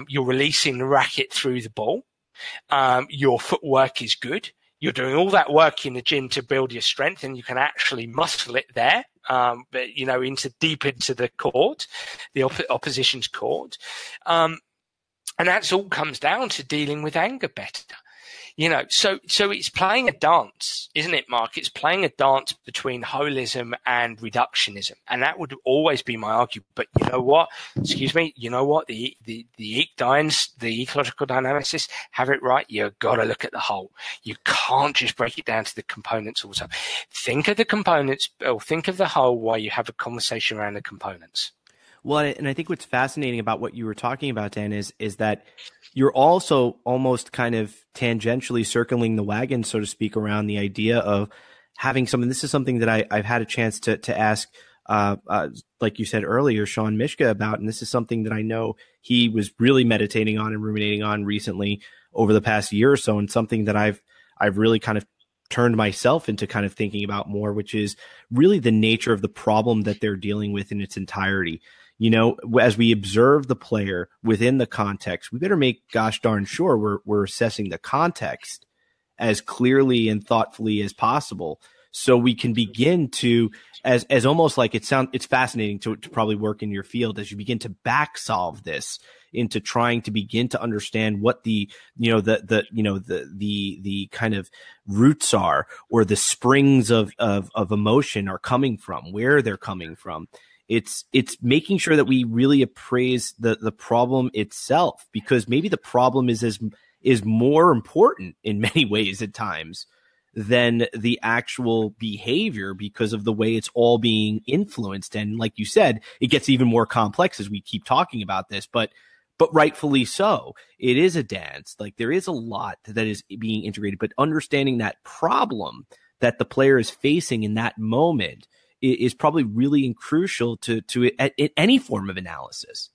you're releasing the racket through the ball. Your footwork is good. You're doing all that work in the gym to build your strength, and you can actually muscle it there, deep into the court, the opposition's court. And that's all comes down to dealing with anger better. So it's playing a dance, isn't it, Mark? It's playing a dance between holism and reductionism. And that would always be my argument. But you know what? The ecological dynamicists have it right. You've got to look at the whole. You can't just break it down to the components also. Think of the components, or think of the whole while you have a conversation around the components. Well, and I think what's fascinating about what you were talking about, Dan, is that you're also almost kind of tangentially circling the wagon, so to speak, around the idea of having something. This is something that I've had a chance to ask, like you said earlier, Sean Mishka about, and this is something that I know he was really meditating on and ruminating on recently over the past year or so, and something that I've really kind of turned myself into kind of thinking about more, which is really the nature of the problem that they're dealing with in its entirety. As we observe the player within the context, we better make gosh darn sure we're assessing the context as clearly and thoughtfully as possible, so we can begin to, as almost like it's fascinating to probably work in your field as you begin to back solve this into trying to begin to understand what the kind of roots are, or the springs of emotion are coming from, where they're coming from. It's making sure that we really appraise the problem itself, because maybe the problem is more important in many ways at times than the actual behavior, because of the way it's all being influenced. And like you said, it gets even more complex as we keep talking about this, but rightfully so. It is a dance. Like, there is a lot that is being integrated, but understanding that problem that the player is facing in that moment is probably really crucial to any form of analysis.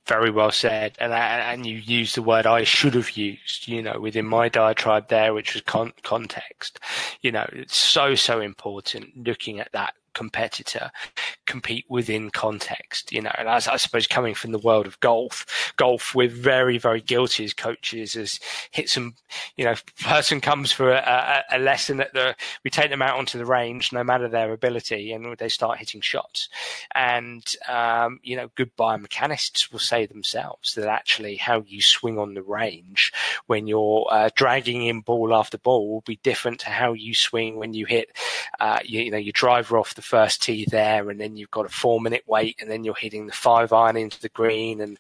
Very well said. And you used the word I should have used, within my diatribe there, which was context. It's so important looking at that competitor compete within context, and as I suppose, coming from the world of golf, we're very, very guilty as coaches, as hit some, person comes for a lesson we take them out onto the range, no matter their ability, and they start hitting shots. And, good biomechanists will say themselves that actually how you swing on the range when you're dragging in ball after ball will be different to how you swing when you hit, your driver off the first tee there, and then you've got a 4-minute wait, and then you're hitting the 5-iron into the green, and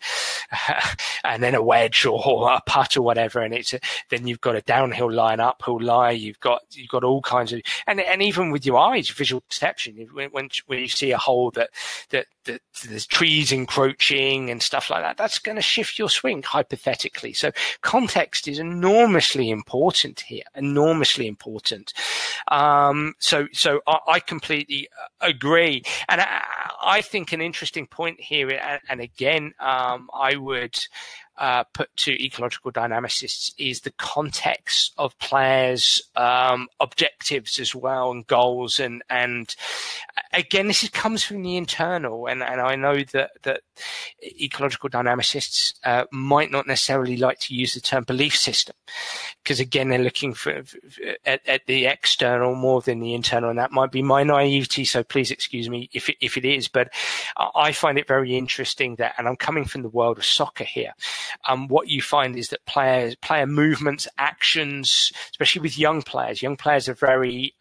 then a wedge or a putt or whatever, and then you've got a downhill line, uphill lie. You've got all kinds of, and even with your eyes, visual perception. When you see a hole that there's trees encroaching and stuff like that, that's going to shift your swing hypothetically. So context is enormously important here, enormously important. So I completely agree. And I think an interesting point here, and again, I would put to ecological dynamicists is the context of players' objectives as well, and goals, and again, this comes from the internal, and I know that ecological dynamicists might not necessarily like to use the term belief system, because again, they're looking at the external more than the internal, and that might be my naivety, so please excuse me if it is, but I find it very interesting that, and I'm coming from the world of soccer here, what you find is that player movements, actions, especially with young players are very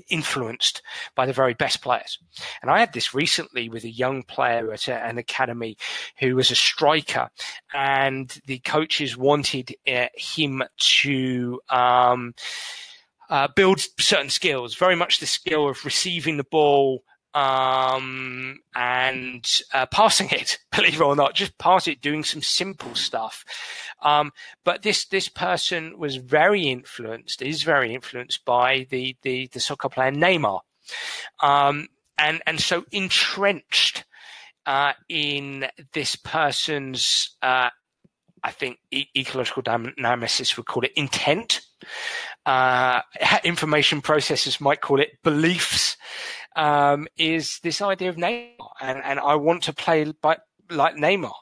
influenced by the very best players. And I had this recently with a young player at an academy who was a striker, and the coaches wanted him to build certain skills, very much the skill of receiving the ball and passing it, believe it or not, just pass it, doing some simple stuff. But this person is very influenced by the soccer player Neymar. And so entrenched in this person's, I think ecological dynamicists would call it intent. Information processors might call it beliefs. Is this idea of Neymar, and I want to play like Neymar,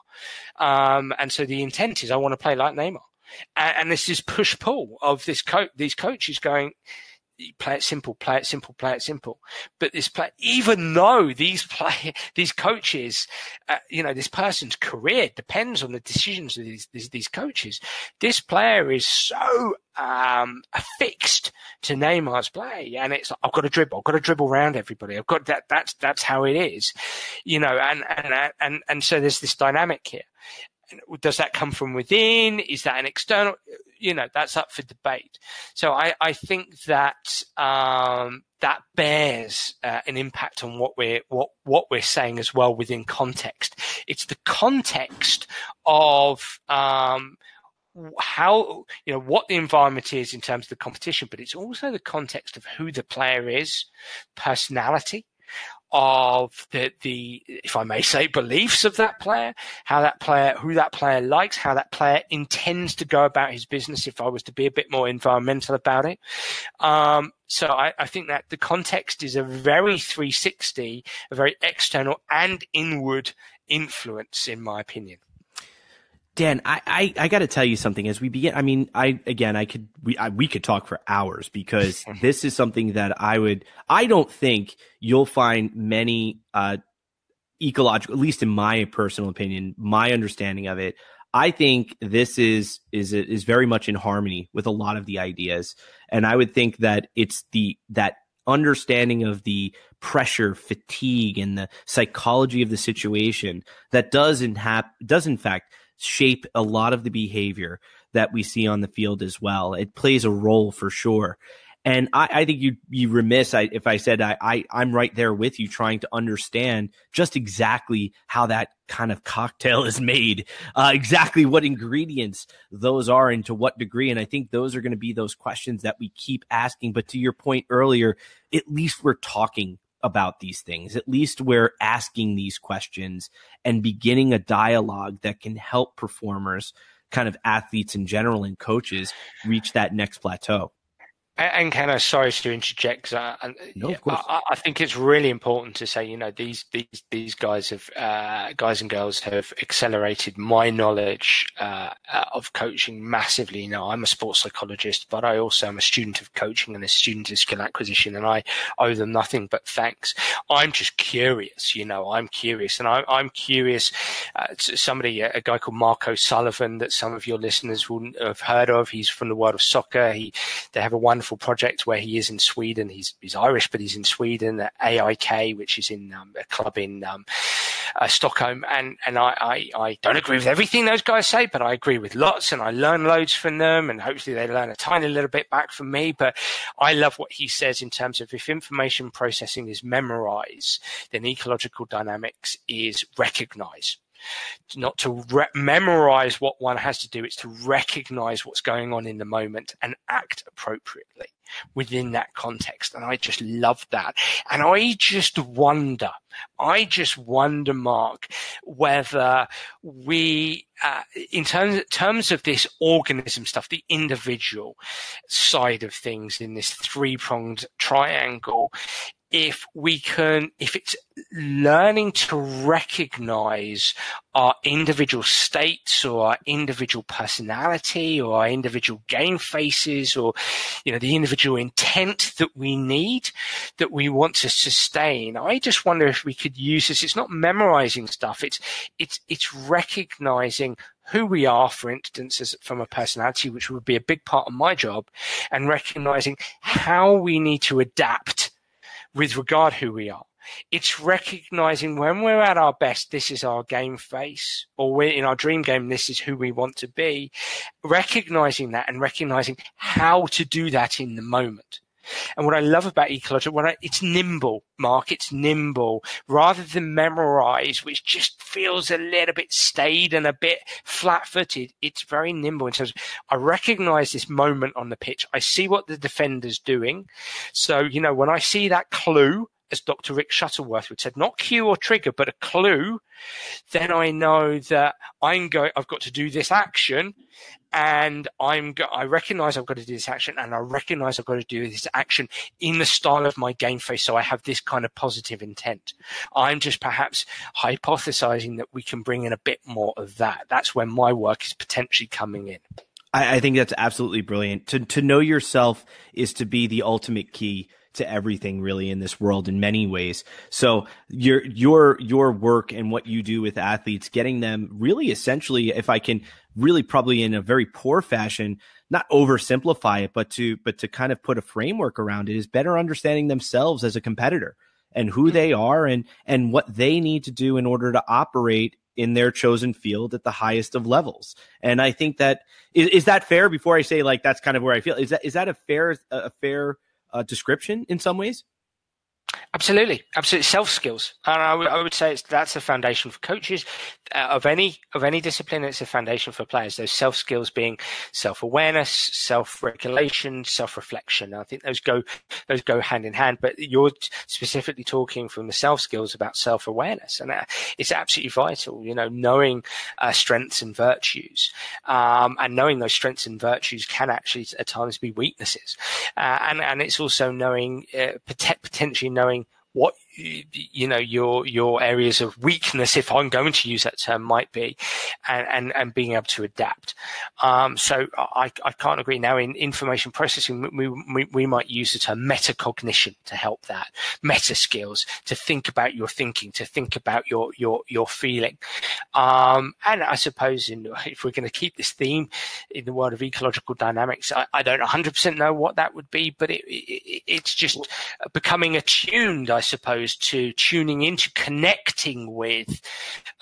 and so the intent is I want to play like Neymar, and this is push-pull of these coaches going, play it simple, play it simple, play it simple. But even though these coaches, this person's career depends on the decisions of these coaches, this player is so affixed to Neymar's play, and it's like, I've got to dribble around everybody. I've got that. That's how it is, and so there's this dynamic here. Does that come from within? Is that an external? That's up for debate. So I think that that bears an impact on what we're saying as well within context. It's the context of how what the environment is in terms of the competition, but it's also the context of who the player is, personality, of the if I may say, beliefs of that player, who that player likes, how that player intends to go about his business, if I was to be a bit more environmental about it. So I think that the context is a very 360, a very external and inward influence, in my opinion. Dan, I got to tell you something as we begin. I mean, we could talk for hours, because this is something that I don't think you'll find many ecological, at least in my personal opinion, my understanding of it. I think this is very much in harmony with a lot of the ideas, and I would think that it's that understanding of the pressure, fatigue, and the psychology of the situation that does in fact shape a lot of the behavior that we see on the field as well. It plays a role for sure. And I think you'd be remiss if I said I'm right there with you, trying to understand just exactly how that kind of cocktail is made, exactly what ingredients those are and to what degree. And I think those are going to be those questions that we keep asking. But to your point earlier, at least we're talking about these things. At least we're asking these questions and beginning a dialogue that can help performers, kind of athletes in general, and coaches reach that next plateau. And kind of sorry to interject, no, of course. I think it's really important to say, these guys and girls have accelerated my knowledge of coaching massively. I'm a sports psychologist, but I also am a student of coaching and a student of skill acquisition, and I owe them nothing but thanks. I'm just curious, I'm curious, and I'm curious. A guy called Marco Sullivan, that some of your listeners will have heard of. He's from the world of soccer. They have a wonderful project where he is in Sweden. He's Irish, but he's in Sweden at AIK, which is in a club in Stockholm. And I don't agree with everything those guys say, but I agree with lots, and I learn loads from them, and hopefully they learn a tiny little bit back from me. But I love what he says in terms of, if information processing is memorize, then ecological dynamics is recognize. Not to memorize what one has to do, it's to recognize what's going on in the moment and act appropriately. within that context. And I just love that. And I just wonder, Mark, whether we, in terms of this organism stuff, the individual side of things in this three-pronged triangle, if it's learning to recognize our individual states or our individual personality or our individual game faces or, the individual intent that we need, that we want to sustain. I just wonder if we could use this. It's not memorizing stuff. It's recognizing who we are, for instance, as from a personality, which would be a big part of my job, and recognizing how we need to adapt with regard who we are. It's recognizing when we're at our best, this is our game face, or we're in our dream game, this is who we want to be. Recognizing that and recognizing how to do that in the moment. And what I love about ecological, it's nimble, Mark, it's nimble, rather than memorize, which just feels a little bit staid and a bit flat-footed. It's very nimble in terms of, I recognize this moment on the pitch. I see what the defender's doing. So, when I see that clue, as Dr. Rick Shuttleworth would say, not cue or trigger, but a clue, then I know that I've got to do this action, and I recognize I've got to do this action, and I recognize I've got to do this action in the style of my game face, so I have this kind of positive intent. I'm just perhaps hypothesizing that we can bring in a bit more of that. That's where my work is potentially coming in. I think that's absolutely brilliant. To know yourself is to be the ultimate key to everything really in this world in many ways. So your work and what you do with athletes, getting them really essentially, if I can really probably in a very poor fashion, not oversimplify it, but to kind of put a framework around it, is better understanding themselves as a competitor and who they are and what they need to do in order to operate in their chosen field at the highest of levels. And I think that is that fair? Before I say like that's kind of where I feel, is that a fair description in some ways? Absolutely. Self skills, and I would say that's the foundation for coaches of any discipline. It's a foundation for players. Those self skills being self awareness, self regulation, self reflection. I think those go hand in hand. But you're specifically talking from the self skills about self awareness, and it's absolutely vital. Knowing strengths and virtues, and knowing those strengths and virtues can actually at times be weaknesses, and it's also knowing potentially knowing what your areas of weakness, if I'm going to use that term, might be, and being able to adapt. So I can't agree. Now in information processing, we might use the term metacognition to help that. Meta skills, to think about your thinking, to think about your feeling. And I suppose if we're going to keep this theme in the world of ecological dynamics, I don't 100% know what that would be, but it's just becoming attuned, I suppose, to tuning into connecting with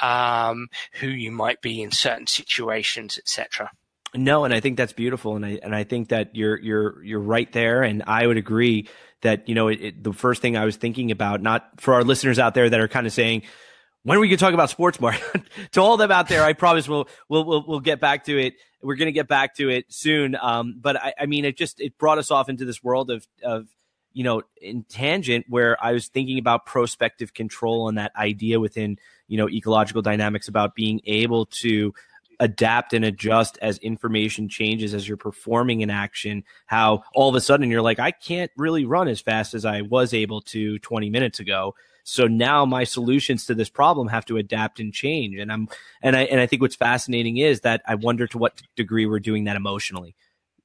who you might be in certain situations, etc. No, and I think that's beautiful, and I think that you're right there, and I would agree that the first thing I was thinking about, not for our listeners out there that are kind of saying, when are we going to talk about sports more? To all them out there, I promise we'll get back to it. We're going to get back to it soon. But I mean, it brought us off into this world of in tangent where I was thinking about prospective control and that idea within, ecological dynamics about being able to adapt and adjust as information changes, as you're performing an action, how all of a sudden you're like, I can't really run as fast as I was able to 20 minutes ago. So now my solutions to this problem have to adapt and change. And I think what's fascinating is that I wonder to what degree we're doing that emotionally.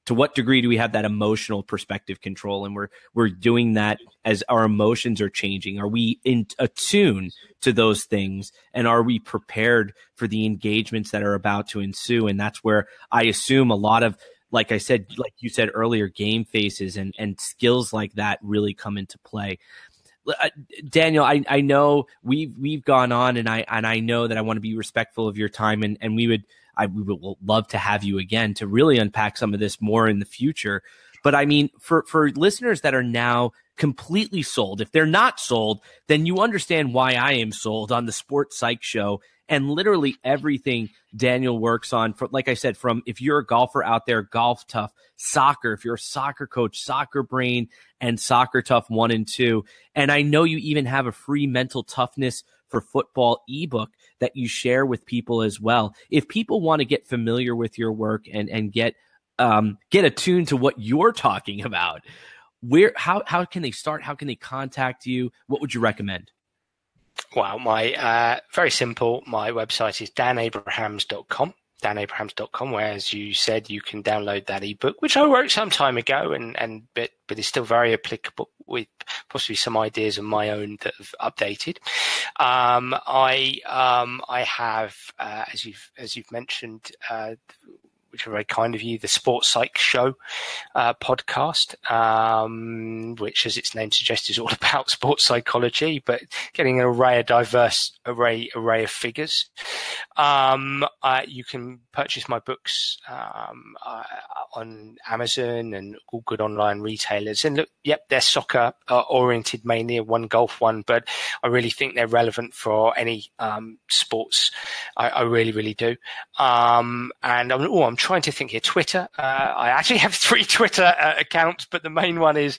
To what degree do we have that emotional perspective control? And we're doing that as our emotions are changing. Are we in attune to those things? And are we prepared for the engagements that are about to ensue? And that's where I assume a lot of, like I said, like you said earlier, game faces and skills like that really come into play. Daniel, I know we've gone on, and I know that I want to be respectful of your time, and we would love to have you again to really unpack some of this more in the future. But I mean, for listeners that are now completely sold, if they're not sold, then you understand why I am sold on the Sport Psych Show and literally everything Daniel works on. Like I said, from if you're a golfer out there, Golf Tough, soccer, if you're a soccer coach, Soccer Brain, and Soccer Tough 1 and 2. And I know you even have a free mental toughness for football ebook that you share with people as well. If people want to get familiar with your work and get attuned to what you're talking about, how can they start? How can they contact you? What would you recommend? Well, my very simple. My website is danabrahams.com. danabrahams.com, where, as you said, you can download that ebook, which I wrote some time ago, but is still very applicable, with possibly some ideas of my own that have updated. I have, as you've mentioned, which are very kind of you, the Sport Psych Show podcast, which, as its name suggests, is all about sports psychology, but getting a diverse array of figures. You can purchase my books on Amazon and all good online retailers. And look, they're soccer oriented mainly, one golf one, but I really think they're relevant for any sports. I really, really do. And I'm trying to think here. Twitter. I actually have 3 Twitter accounts, but the main one is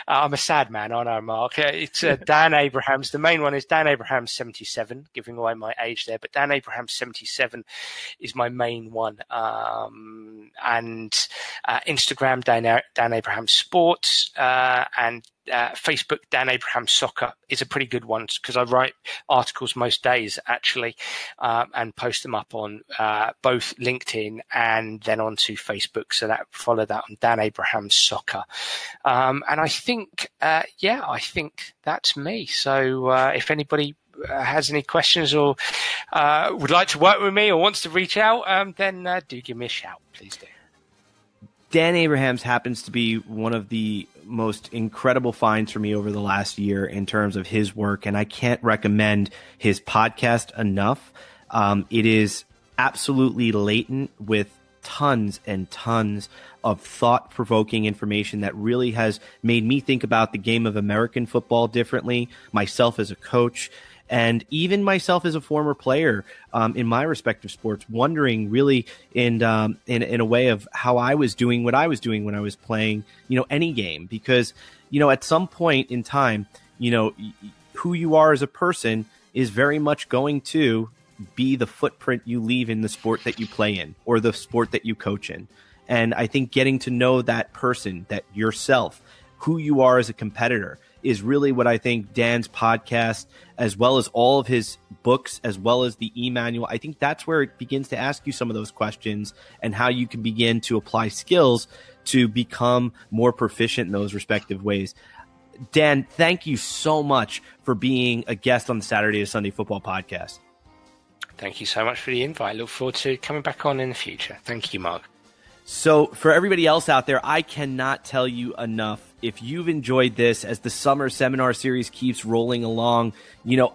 I'm a sad man, aren't I, Mark? It's Dan Abrahams. The main one is Dan Abrahams 77, giving away my age there, but Dan Abrahams 77 is my main one. And Instagram, Dan Abrahams Sports, and Facebook, Dan Abrahams Soccer is a pretty good one, because I write articles most days actually, and post them up on both LinkedIn and then onto Facebook. So follow that on Dan Abrahams Soccer. And I think, I think that's me. So if anybody has any questions or would like to work with me or wants to reach out, then do give me a shout. Please do. Dan Abrahams happens to be one of the most incredible finds for me over the last year in terms of his work, and I can't recommend his podcast enough. It is absolutely latent with tons and tons of thought-provoking information that really has made me think about the game of American football differently, myself as a coach, and even myself as a former player in my respective sports, wondering really in a way of how I was doing what I was doing when I was playing, any game. Because, at some point in time, who you are as a person is very much going to be the footprint you leave in the sport that you play in or the sport that you coach in. And I think getting to know that person, that yourself, who you are as a competitor, is really what I think Dan's podcast, as well as all of his books, as well as the e-manual, I think that's where it begins to ask you some of those questions and how you can begin to apply skills to become more proficient in those respective ways. Dan, thank you so much for being a guest on the Saturday to Sunday Football podcast. Thank you so much for the invite. I look forward to coming back on in the future. Thank you, Mark. So for everybody else out there, I cannot tell you enough. If you've enjoyed this as the summer seminar series keeps rolling along,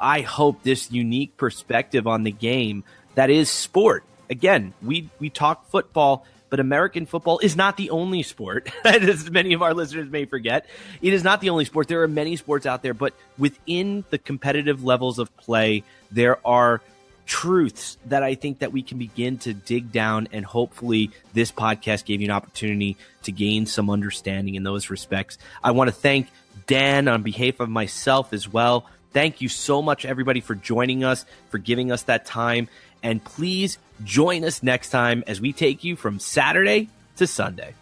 I hope this unique perspective on the game that is sport. Again, we talk football, but American football is not the only sport, as many of our listeners may forget. It is not the only sport. There are many sports out there, but within the competitive levels of play, there are truths that I think that we can begin to dig down, and hopefully this podcast gave you an opportunity to gain some understanding in those respects. I want to thank Dan on behalf of myself as well. Thank you so much, everybody, for joining us, for giving us that time, and please join us next time as we take you from Saturday to Sunday.